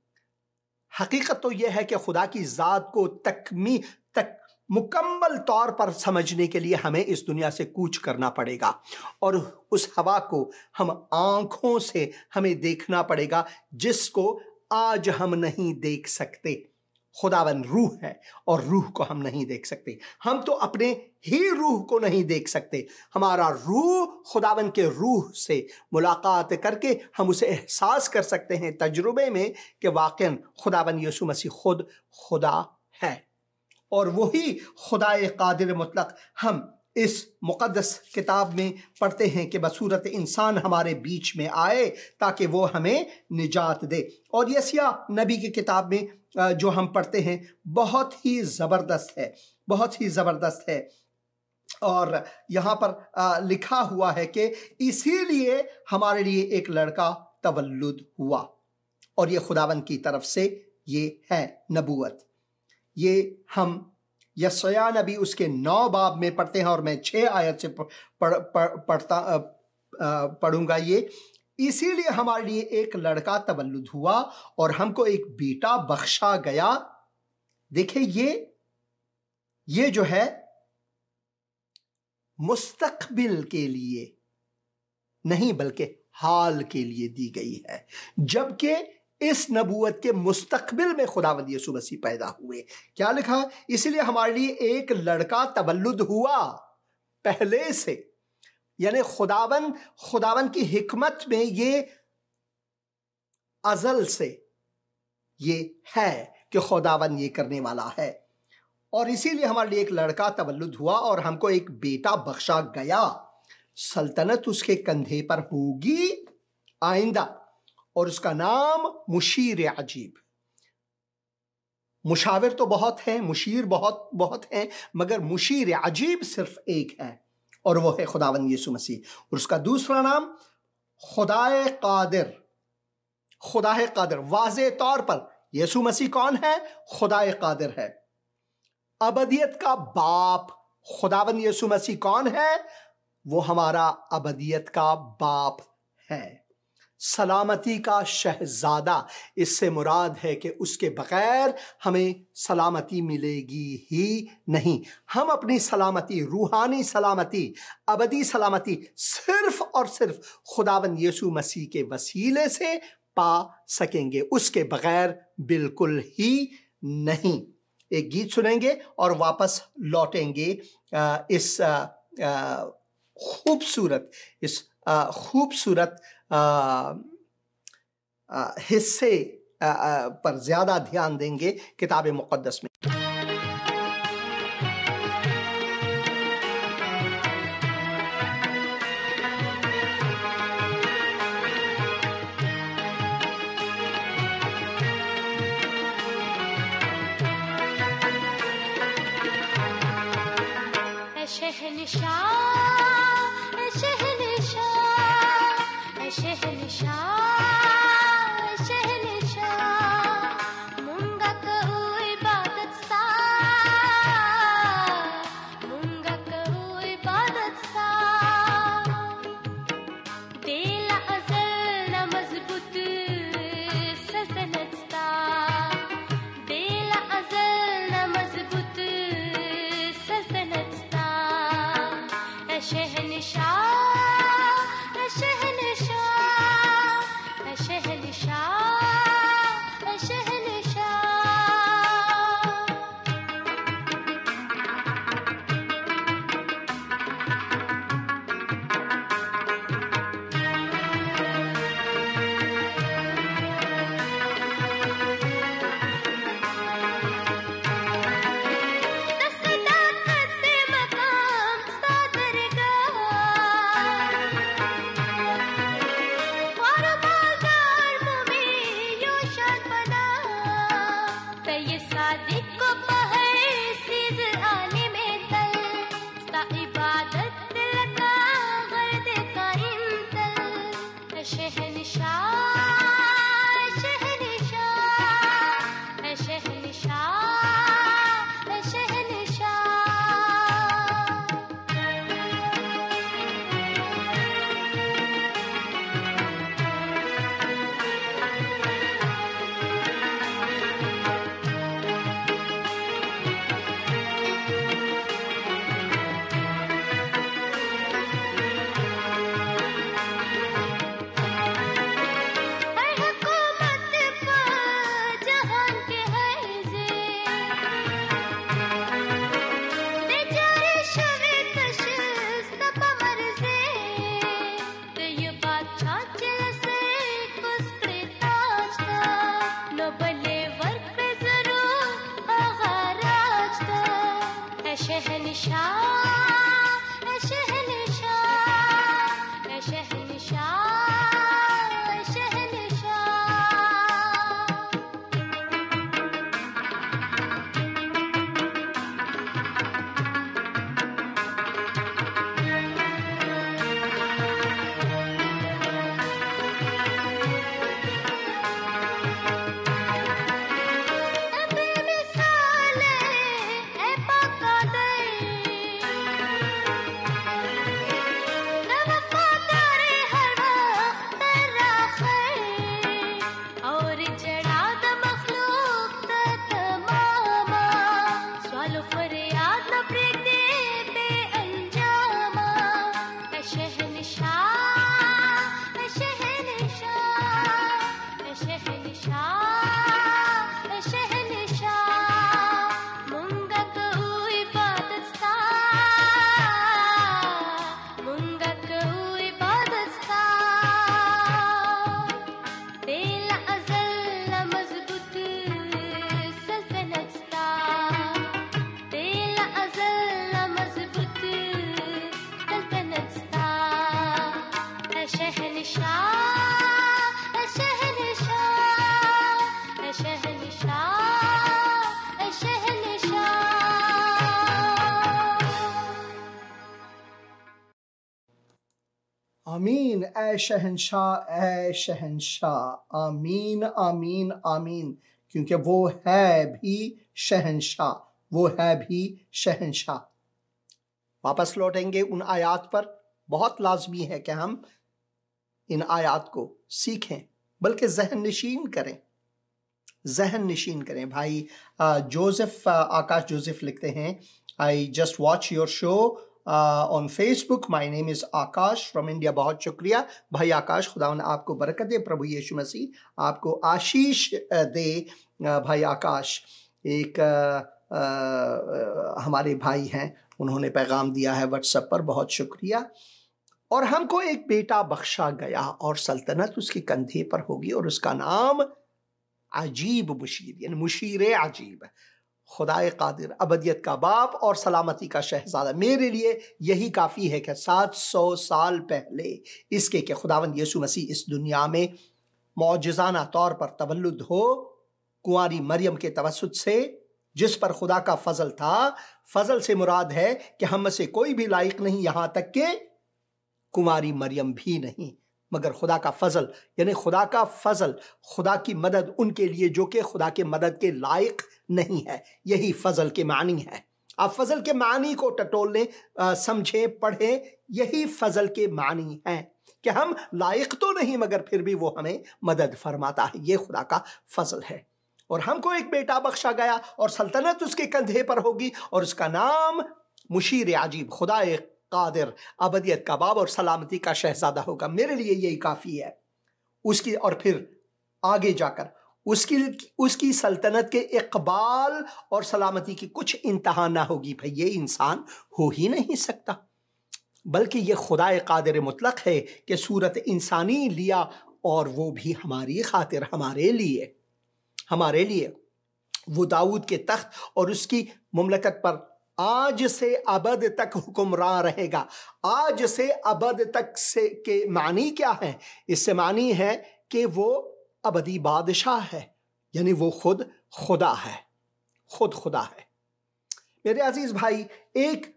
हकीकत तो यह है कि खुदा की ज़ात को मुकम्मल तौर पर समझने के लिए हमें इस दुनिया से कूच करना पड़ेगा, और उस हवा को हम आँखों से हमें देखना पड़ेगा जिसको आज हम नहीं देख सकते। खुदावन रूह है और रूह को हम नहीं देख सकते। हम तो अपने ही रूह को नहीं देख सकते। हमारा रूह खुदावन के रूह से मुलाकात करके हम उसे एहसास कर सकते हैं तजुर्बे में कि वाक़ई खुदावन यीशु मसीह खुद खुदा है, और वही खुदाए कादिर मुतलक हम इस मुक़द्दस किताब में पढ़ते हैं कि बसूरत इंसान हमारे बीच में आए ताकि वो हमें निजात दे। और यसिया नबी की किताब में जो हम पढ़ते हैं बहुत ही ज़बरदस्त है, बहुत ही ज़बरदस्त है। और यहाँ पर लिखा हुआ है कि इसीलिए हमारे लिए एक लड़का तवल्लुद हुआ, और ये खुदावन की तरफ से ये है नबूवत। ये हम यशाया नबी उसके 9 बाब में पढ़ते हैं, और मैं 6 आयत से पढ़ूंगा। ये इसीलिए हमारे लिए एक लड़का तवल्लुद हुआ और हमको एक बेटा बख्शा गया। देखिए ये जो है मुस्तकबिल के लिए नहीं बल्कि हाल के लिए दी गई है, जबकि इस नबूवत के मुस्तकबिल में खुदावंद यीशु मसीह पैदा हुए। क्या लिखा? इसलिए हमारे लिए एक लड़का तवल्लुद हुआ पहले से, यानी खुदावन की हिकमत में ये अजल से ये है कि खुदावन ये करने वाला है, और इसीलिए हमारे लिए एक लड़का तवल्लुद हुआ और हमको एक बेटा बख्शा गया। सल्तनत उसके कंधे पर होगी आइंदा, और उसका नाम मुशीर अजीब। मुशाविर तो बहुत हैं, मुशीर बहुत हैं, मगर मुशीर अजीब सिर्फ एक है, और वो है खुदावंद यीशु मसीह। और उसका दूसरा नाम खुदाए कादिर। खुदाए कादिर वाज़े तौर पर यीशु मसीह कौन है? खुदाए कादिर है। अबदियत का बाप खुदावंद यीशु मसीह कौन है? वो हमारा अबदियत का बाप है। सलामती का शहजादा, इससे मुराद है कि उसके बगैर हमें सलामती मिलेगी ही नहीं। हम अपनी सलामती, रूहानी सलामती, अबदी सलामती सिर्फ और सिर्फ खुदावंद यीशु मसीह के वसीले से पा सकेंगे, उसके बगैर बिल्कुल ही नहीं। एक गीत सुनेंगे और वापस लौटेंगे इस खूबसूरत हिस्से पर ज्यादा ध्यान देंगे किताब मुक़द्दस में। आमीन ए शहंशाह, ए शहंशाह, आमीन आमीन आमीन, क्योंकि वो है भी शहंशाह, वो है भी शहंशाह। वापस लौटेंगे उन आयात पर। बहुत लाजमी है कि हम इन आयात को सीखें, बल्कि जहन नशीन करें, जहन नशीन करें। भाई जोसेफ, आकाश जोसेफ लिखते हैं, I just watch your show on Facebook, my name is Akash from India. बहुत शुक्रिया भाई आकाश, खुदावंद आपको बरकत दे, प्रभु यीशु मसीह आपको आशीष दे। भाई आकाश एक हमारे भाई हैं, उन्होंने पैगाम दिया है व्हाट्सएप पर, बहुत शुक्रिया। और हमको एक बेटा बख्शा गया और सल्तनत उसके कंधे पर होगी और उसका नाम अजीब मुशीर, यानी मुशीर अजीब, खुदाए कादिर, अबदियत का बाप और सलामती का शहजादा। मेरे लिए यही काफ़ी है कि 700 साल पहले इसके कि खुदावंद यीशु मसीह इस दुनिया में मौजज़ाना तौर पर तवल्लुद हो, कुंवारी मरियम के तवस्सुत से, जिस पर खुदा का फजल था। फजल से मुराद है कि हम में से कोई भी लायक नहीं, यहाँ तक कि कुंवारी मरियम भी नहीं, मगर खुदा का फजल, यानी खुदा का फजल, खुदा की मदद उनके लिए जो कि खुदा के मदद के लायक नहीं है। यही फजल के मानी है। आप फजल के मानी को टटोलने, समझें, पढ़ें, यही फजल के मानी है कि हम लायक तो नहीं मगर फिर भी वो हमें मदद फरमाता है। ये खुदा का फजल है। और हमको एक बेटा बख्शा गया और सल्तनत उसके कंधे पर होगी और उसका नाम मुशीर अजीब, खुदा कादिर, अबदियत का बाब और सलामती का शहजादा होगा। मेरे लिए यही काफ़ी है उसकी। और फिर आगे जाकर उसकी सल्तनत के इकबाल और सलामती की कुछ इंतहा ना होगी। भाई ये इंसान हो ही नहीं सकता, बल्कि ये खुदा कादिर मुतलक है कि सूरत इंसानी लिया और वो भी हमारी खातिर, हमारे लिए वो दाऊद के तख्त और उसकी मुमलकत पर आज से अबद तक हुक्मरान रहेगा। आज से अबद तक से के मानी क्या है? इससे मानी है कि वो अबदी बादशाह है, यानी वो खुद खुदा है, खुद खुदा है। मेरे अजीज भाई, एक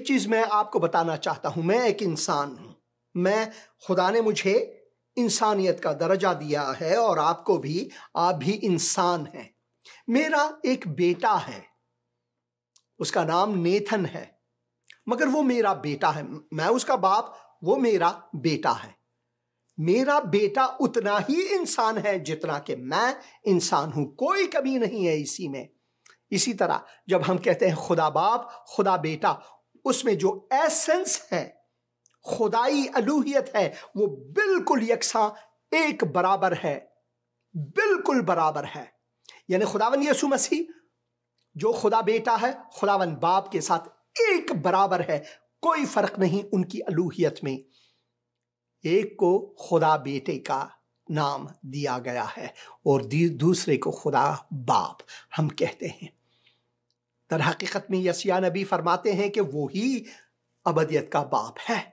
चीज मैं आपको बताना चाहता हूं। मैं एक इंसान हूं, मैं, खुदा ने मुझे इंसानियत का दर्जा दिया है और आपको भी, आप भी इंसान हैं। मेरा एक बेटा है, उसका नाम नेथन है, मगर वो मेरा बेटा है। मैं उसका बाप, वो मेरा बेटा है। मेरा बेटा उतना ही इंसान है जितना कि मैं इंसान हूं, कोई कमी नहीं है इसी में। इसी तरह जब हम कहते हैं खुदा बाप, खुदा बेटा, उसमें जो एसेंस है, खुदाई अलूहियत है, वो बिल्कुल यकसा, एक बराबर है, बिल्कुल बराबर है। यानी खुदावंद यीशु मसीह जो खुदा बेटा है, खुदावंद बाप के साथ एक बराबर है, कोई फर्क नहीं उनकी अलूहियत में। एक को खुदा बेटे का नाम दिया गया है और दूसरे को खुदा बाप हम कहते हैं। दर हकीकत में यसिया नबी फरमाते हैं कि वो ही अबदियत का बाप है।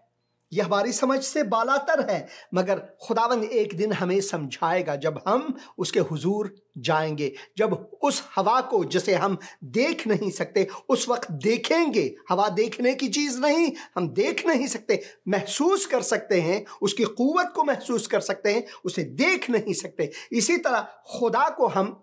यह हमारी समझ से बालातर है, मगर खुदावंद एक दिन हमें समझाएगा जब हम उसके हुजूर जाएंगे, जब उस हवा को जिसे हम देख नहीं सकते उस वक्त देखेंगे। हवा देखने की चीज़ नहीं, हम देख नहीं सकते, महसूस कर सकते हैं, उसकी क़ुव्वत को महसूस कर सकते हैं, उसे देख नहीं सकते। इसी तरह खुदा को हम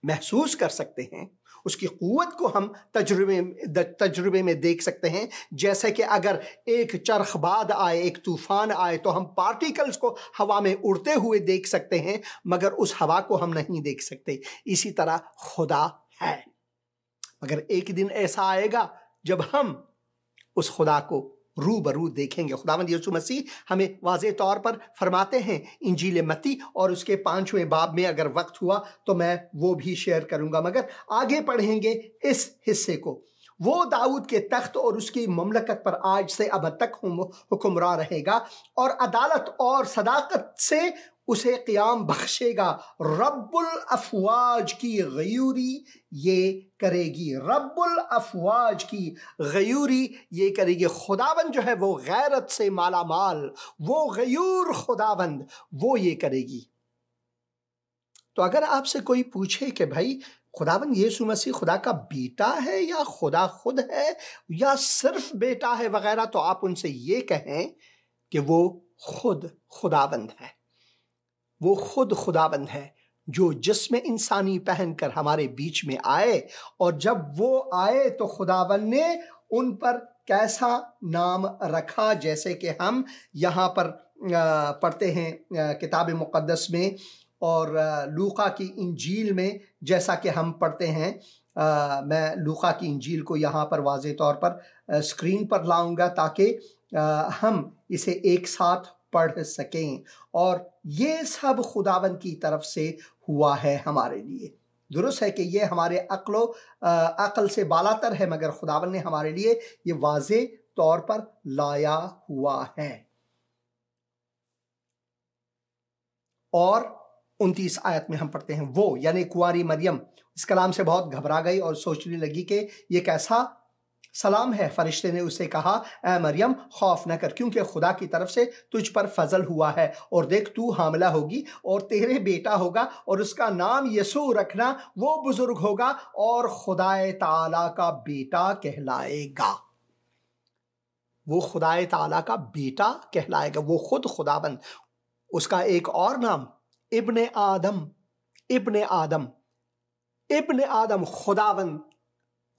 महसूस कर सकते हैं, उसकी क़ुव्वत को हम तजुर्बे में देख सकते हैं। जैसे कि अगर एक चरखबाद आए, एक तूफान आए, तो हम पार्टिकल्स को हवा में उड़ते हुए देख सकते हैं, मगर उस हवा को हम नहीं देख सकते। इसी तरह खुदा है, मगर एक दिन ऐसा आएगा जब हम उस खुदा को रूबरू देखेंगे। खुदावंद यीशु मसीह हमें वाज़े तौर पर फरमाते हैं इंजील मत्ती और उसके 5वें बाब में, अगर वक्त हुआ तो मैं वो भी शेयर करूंगा, मगर आगे पढ़ेंगे इस हिस्से को। वो दाऊद के तख्त और उसकी ममलकत पर आज से अब तक हुक्मरान रहेगा और अदालत और सदाकत से उसे क़याम बख्शेगा। रब्बुल अफ़वाज की गयूरी ये करेगी, रब्बुल अफ़वाज की गयूरी ये करेगी। खुदावंद जो है वो गैरत से माला माल, वो गयूर खुदावंद, वो ये करेगी। तो अगर आपसे कोई पूछे कि भाई खुदावंद यीशु मसीह खुदा का बेटा है या खुदा खुद है या सिर्फ बेटा है वगैरह, तो आप उनसे ये कहें कि वो खुद खुदाबंद है, वो खुद खुदाबंद है जो जिस्म इंसानी पहनकर हमारे बीच में आए, और जब वो आए तो खुदाबंद ने उन पर कैसा नाम रखा, जैसे कि हम यहाँ पर पढ़ते हैं किताब मुक़द्दस में और लूका की इंजील में, जैसा कि हम पढ़ते हैं। मैं लूका की इंजील को यहाँ पर वाज़े तौर पर स्क्रीन पर लाऊंगा ताकि हम इसे एक साथ पढ़ सकें। और ये सब खुदावंद की तरफ से हुआ है हमारे लिए। दुरुस्त है कि ये हमारे अक्ल से बालातर है, मगर खुदावंद ने हमारे लिए ये वाज़े तौर पर लाया हुआ है। और 29 आयत में हम पढ़ते हैं, वो यानी कुंवारी मरियम इस कलाम से बहुत घबरा गई और सोचने लगी कि ये कैसा सलाम है। फरिश्ते ने उससे कहा, ऐ मरियम खौफ न कर, क्योंकि खुदा की तरफ से तुझ पर फजल हुआ है, और देख तू हामिला होगी और तेरे बेटा होगा और उसका नाम यसू रखना। वो बुजुर्ग होगा और खुदाए ताला का बेटा कहलाएगा। वो खुदाए ताला का बेटा कहलाएगा, वो खुद खुदाबंद। उसका एक और नाम इब्ने आदम, इब्ने आदम, इब्ने आदम, खुदाबंद,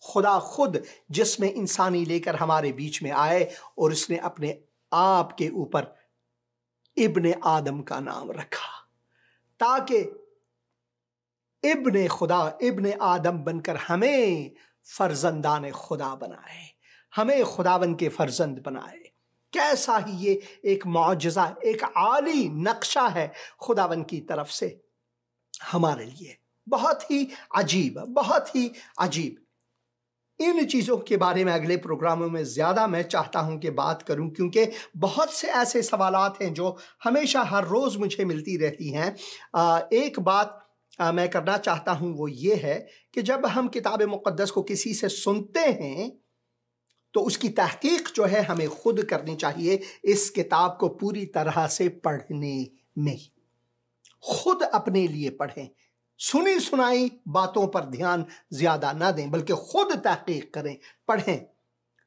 खुदा खुद जिसमें इंसानी लेकर हमारे बीच में आए और उसने अपने आप के ऊपर इब्ने आदम का नाम रखा, ताकि इब्ने खुदा, इब्ने आदम बनकर हमें फर्जंदान खुदा बनाए, हमें खुदावंद के फर्जंद बनाए। कैसा ही ये एक मौजज़ा, एक आली नक्शा है खुदावंद की तरफ से हमारे लिए। बहुत ही अजीब, बहुत ही अजीब। इन चीज़ों के बारे में अगले प्रोग्रामों में ज़्यादा मैं चाहता हूं कि बात करूं, क्योंकि बहुत से ऐसे सवालात हैं जो हमेशा हर रोज़ मुझे मिलती रहती हैं। एक बात मैं करना चाहता हूं, वो ये है कि जब हम किताब मुक़द्दस को किसी से सुनते हैं तो उसकी तहकीक जो है हमें खुद करनी चाहिए। इस किताब को पूरी तरह से पढ़ने में खुद अपने लिए पढ़ें, सुनी सुनाई बातों पर ध्यान ज्यादा ना दें, बल्कि खुद तहकीक करें, पढ़ें।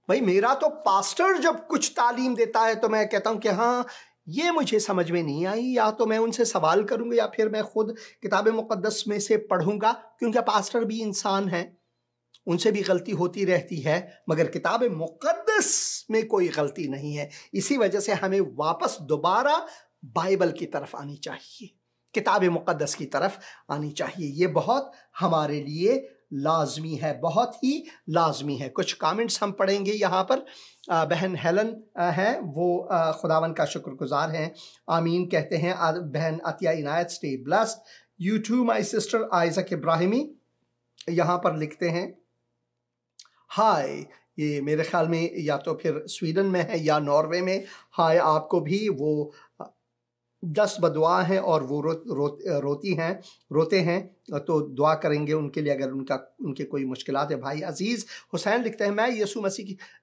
भाई मेरा तो पास्टर जब कुछ तालीम देता है तो मैं कहता हूं कि हाँ ये मुझे समझ में नहीं आई, या तो मैं उनसे सवाल करूंगा या फिर मैं खुद किताब मुक़द्दस में से पढ़ूंगा, क्योंकि पास्टर भी इंसान हैं, उनसे भी गलती होती रहती है, मगर किताब मुक़द्दस में कोई गलती नहीं है। इसी वजह से हमें वापस दोबारा बाइबल की तरफ आनी चाहिए, किताब मुक़द्दस की तरफ आनी चाहिए। ये बहुत हमारे लिए लाजमी है, बहुत ही लाजमी है। कुछ कमेंट्स हम पढ़ेंगे यहाँ पर। बहन हेलन है, वो खुदावन का शुक्रगुजार हैं, आमीन कहते हैं। बहन Atiya Inayat, stay blessed. You too my sister Isaac Ibrahimi यहाँ पर लिखते हैं, हाय, ये मेरे ख्याल में या तो फिर स्वीडन में है या नॉर्वे में। हाय आपको भी। वो 10 बदुआ हैं और वो रोते हैं, तो दुआ करेंगे उनके लिए अगर उनके कोई मुश्किलात है। भाई अजीज़ हुसैन लिखते हैं, मैं यीशु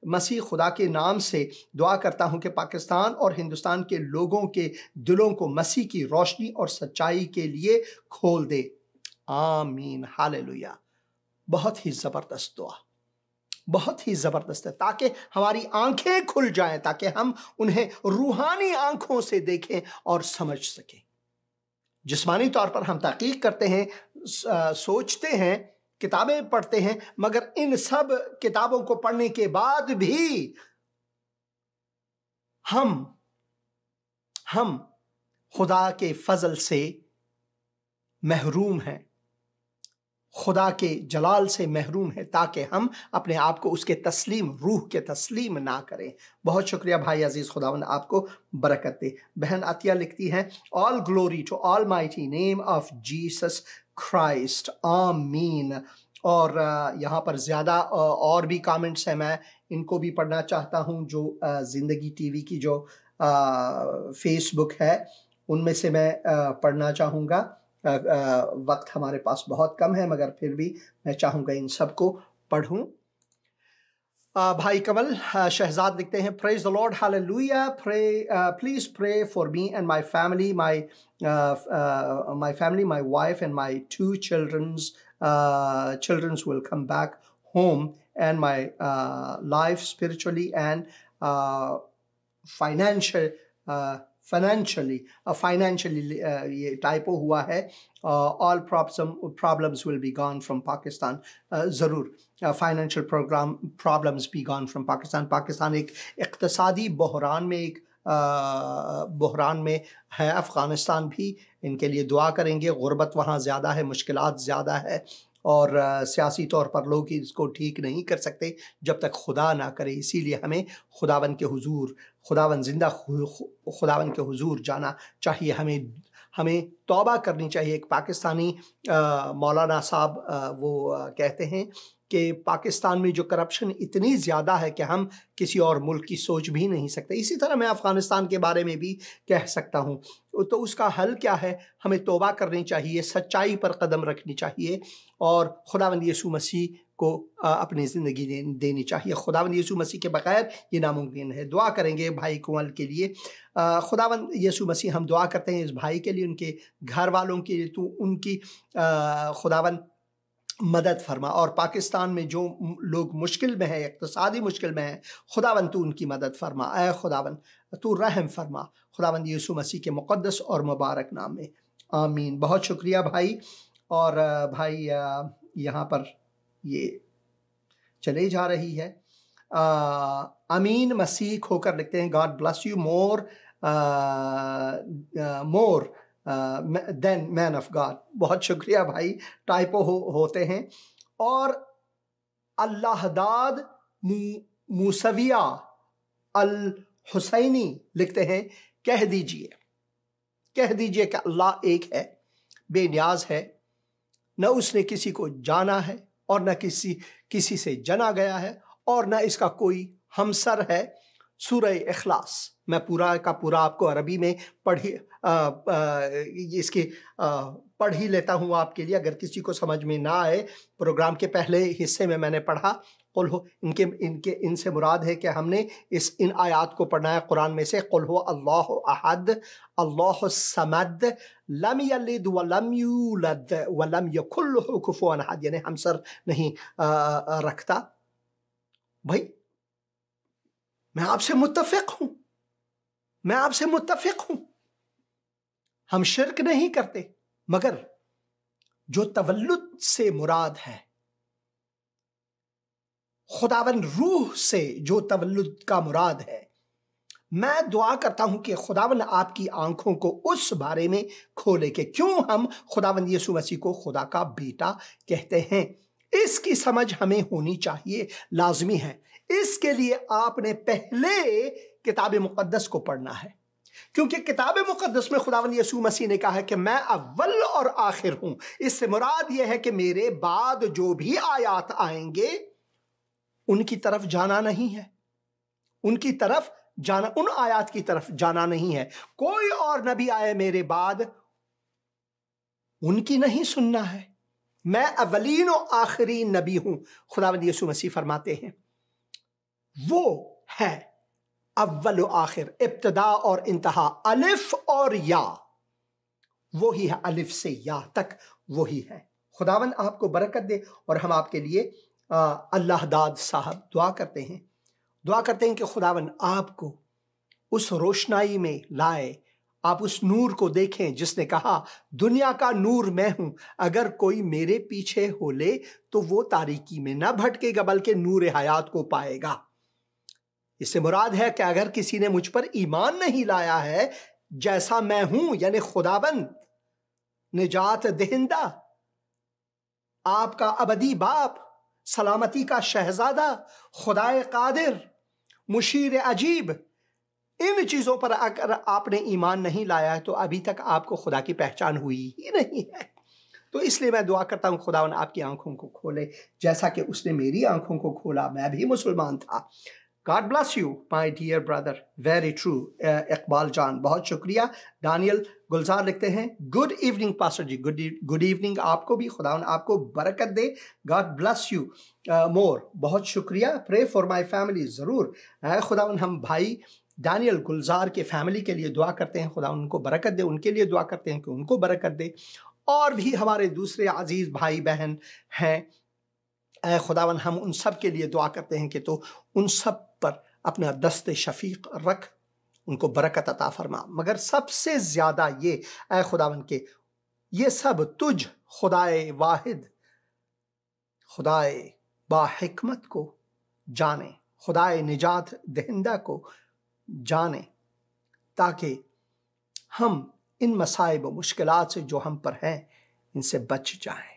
मसीह खुदा के नाम से दुआ करता हूं कि पाकिस्तान और हिंदुस्तान के लोगों के दिलों को मसीह की रोशनी और सच्चाई के लिए खोल दे। आमीन, हालेलुया। बहुत ही ज़बरदस्त दुआ, बहुत ही ज़बरदस्त है, ताकि हमारी आंखें खुल जाएं, ताकि हम उन्हें रूहानी आंखों से देखें और समझ सकें। जिस्मानी तौर पर हम तहकीक करते हैं, सोचते हैं, किताबें पढ़ते हैं, मगर इन सब किताबों को पढ़ने के बाद भी हम खुदा के फजल से महरूम हैं, खुदा के जलाल से महरूम है, ताकि हम अपने आप को उसके तस्लीम, रूह के तस्लीम ना करें। बहुत शुक्रिया भाई अजीज़, खुदावंद आपको बरकत दे। बहन अतिया लिखती हैं, all glory to almighty name of Jesus Christ, आमीन। और यहाँ पर ज़्यादा और भी कमेंट्स हैं, मैं इनको भी पढ़ना चाहता हूँ। जो ज़िंदगी टीवी की जो फेसबुक है उनमें से मैं पढ़ना चाहूँगा। वक्त हमारे पास बहुत कम है, मगर फिर भी मैं चाहूँगा इन सबको पढ़ूँ। भाई कमल शहजाद लिखते हैं, praise the lord, hallelujah, please pray for me and my family, my wife and my 2 children will come back home, and my life spiritually and financially ये टाइपो हुआ है, all problems will be gone from Pakistan, ज़रूर financial problems be gone from Pakistan. Pakistan एक इक़्तिसादी बहरान में है, अफ़गानिस्तान भी, इनके लिए दुआ करेंगे। गुर्बत वहाँ ज़्यादा है, मुश्किलात ज़्यादा है, और सियासी तौर पर लोग इसको ठीक नहीं कर सकते जब तक खुदा ना करे। इसीलिए हमें खुदावन के हुजूर, खुदावन के हुजूर जाना चाहिए। हमें तौबा करनी चाहिए। एक पाकिस्तानी मौलाना साहब वो कहते हैं कि पाकिस्तान में जो करप्शन इतनी ज़्यादा है कि हम किसी और मुल्क की सोच भी नहीं सकते। इसी तरह मैं अफ़गानिस्तान के बारे में भी कह सकता हूँ। तो उसका हल क्या है? हमें तौबा करनी चाहिए, सच्चाई पर कदम रखनी चाहिए, और खुदावंद यीशु मसीह को अपनी ज़िंदगी देनी चाहिए। खुदावंद यीशु मसीह के बगैर ये नामुमकिन है। दुआ करेंगे भाई कुंवल के लिए। खुदावंद यीशु मसीह, हम दुआ करते हैं इस भाई के लिए, उनके घर वालों के लिए। तू उनकी खुदावंद मदद फरमा, और पाकिस्तान में जो लोग मुश्किल में है, इक़्तिसादी मुश्किल में है, खुदावंद तू उनकी मदद फरमा। ऐ खुदावंद तू रहम फरमा, खुदावंद यीशु मसीह के मुक़द्दस और मुबारक नाम में, आमीन। बहुत शुक्रिया भाई। और भाई यहाँ पर ये चले जा रही है, अमीन मसीह खोकर लिखते हैं, God bless you more than man of God. बहुत शुक्रिया भाई, टाइपो होते हैं। और अल्लाहदाद मूसविया अल हुसैनी लिखते हैं, कह दीजिए कि अल्लाह एक है, बेनियाज है, न उसने किसी को जाना है और न किसी से जना गया है, और न इसका कोई हमसर है। सूरह इखलास, मैं पूरा का पूरा आपको अरबी में पढ़ ही लेता हूँ आपके लिए, अगर किसी को समझ में ना आए। प्रोग्राम के पहले हिस्से में मैंने पढ़ा, कुल हो, इनसे मुराद है कि हमने इन आयात को पढ़ना है कुरान में से। कुल हो अल्लाहु अहद अल्लाहु समद लम यलिद वलम यूलद वलम यकुल लहु कुफुवन अहद, यानी हमसर नहीं रखता। भाई मैं आपसे मुत्तफिक हूं, हम शिर्क नहीं करते, मगर जो तवल्लुद से मुराद है, खुदावन रूह से जो तवल्लुद का मुराद है, मैं दुआ करता हूं कि खुदावन आपकी आंखों को उस बारे में खोले कि क्यों हम खुदावन यीशु मसीह को खुदा का बेटा कहते हैं। इसकी समझ हमें होनी चाहिए, लाजमी है। इसके लिए आपने पहले किताब मुक़द्दस को पढ़ना है, क्योंकि किताब मुक़द्दस में खुदावंद यीशु मसीह ने कहा है कि मैं अव्वल और आखिर हूं। इससे मुराद यह है कि मेरे बाद जो भी आयात आएंगे उनकी तरफ जाना नहीं है, उन आयात की तरफ जाना नहीं है। कोई और नबी आए मेरे बाद, उनकी नहीं सुनना है। मैं अव्वलीन और आखिरीन नबी हूं। खुदावंद यीशु मसीह फरमाते हैं वो है अव्वल और आखिर, इब्तिदा और इंतहा, अलिफ और या, वही है, अलिफ से या तक वही है। खुदावंद आपको बरकत दे। और हम आपके लिए अल्लाहदाद साहब दुआ करते हैं कि खुदावंद आपको उस रोशनाई में लाए, आप उस नूर को देखें जिसने कहा दुनिया का नूर मैं हूं, अगर कोई मेरे पीछे हो ले तो वो तारीकी में न भटकेगा बल्कि नूर हयात को पाएगा। इससे मुराद है कि अगर किसी ने मुझ पर ईमान नहीं लाया है जैसा मैं हूं, यानी खुदाबंद निजात दहिंदा, आपका अबदी बाप, सलामती का शहजादा, खुदाए कादिर, मुशीर अजीब, इन चीजों पर अगर आपने ईमान नहीं लाया है तो अभी तक आपको खुदा की पहचान हुई ही नहीं है। तो इसलिए मैं दुआ करता हूं खुदावन आपकी आंखों को खोले, जैसा कि उसने मेरी आंखों को खोला। मैं भी मुसलमान था। God bless you my dear brother, very true. Iqbal जान, बहुत शुक्रिया। दानियल गुलजार लिखते हैं, good evening pastor ji. Good evening आपको भी, खुदावन आपको बरकत दे। गॉड ब्लेस यू मोर, बहुत शुक्रिया। प्रे फॉर माय फैमिली, ज़रूर खुदावन हम भाई दानियल गुलजार के फैमिली के लिए दुआ करते हैं, खुदा उनको बरकत दे। उनके लिए दुआ करते हैं कि उनको बरकत दे। और भी हमारे दूसरे अजीज़ भाई बहन हैं, खुदावन हम उन सब के लिए दुआ करते हैं कि तो उन सब पर अपना दस्ते शफीक रख, उनको बरकत अता फरमा। मगर सबसे ज्यादा ये ऐ खुदावन के ये सब तुझ खुदाए वाहिद, खुदाए बाहिकमत को जाने, खुदाए निजात दहिंदा को जाने, ताकि हम इन मसाइब व मुश्किलात से जो हम पर हैं इनसे बच जाएं।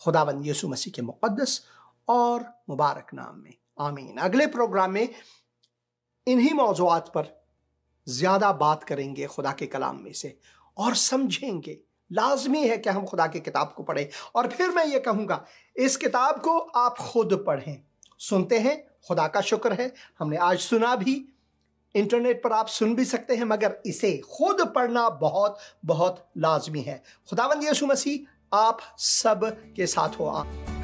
खुदावंद यीशु मसीह के मुक़द्दस और मुबारक नाम में आमीन। अगले प्रोग्राम में इन्हीं मौज़ूआत पर ज़्यादा बात करेंगे खुदा के कलाम में से और समझेंगे। लाजमी है कि हम खुदा की किताब को पढ़ें। और फिर मैं ये कहूँगा, इस किताब को आप खुद पढ़ें। सुनते हैं, खुदा का शुक्र है, हमने आज सुना भी, इंटरनेट पर आप सुन भी सकते हैं, मगर इसे खुद पढ़ना बहुत बहुत लाजमी है। खुदावंद यीशु मसीह आप सब के साथ हो।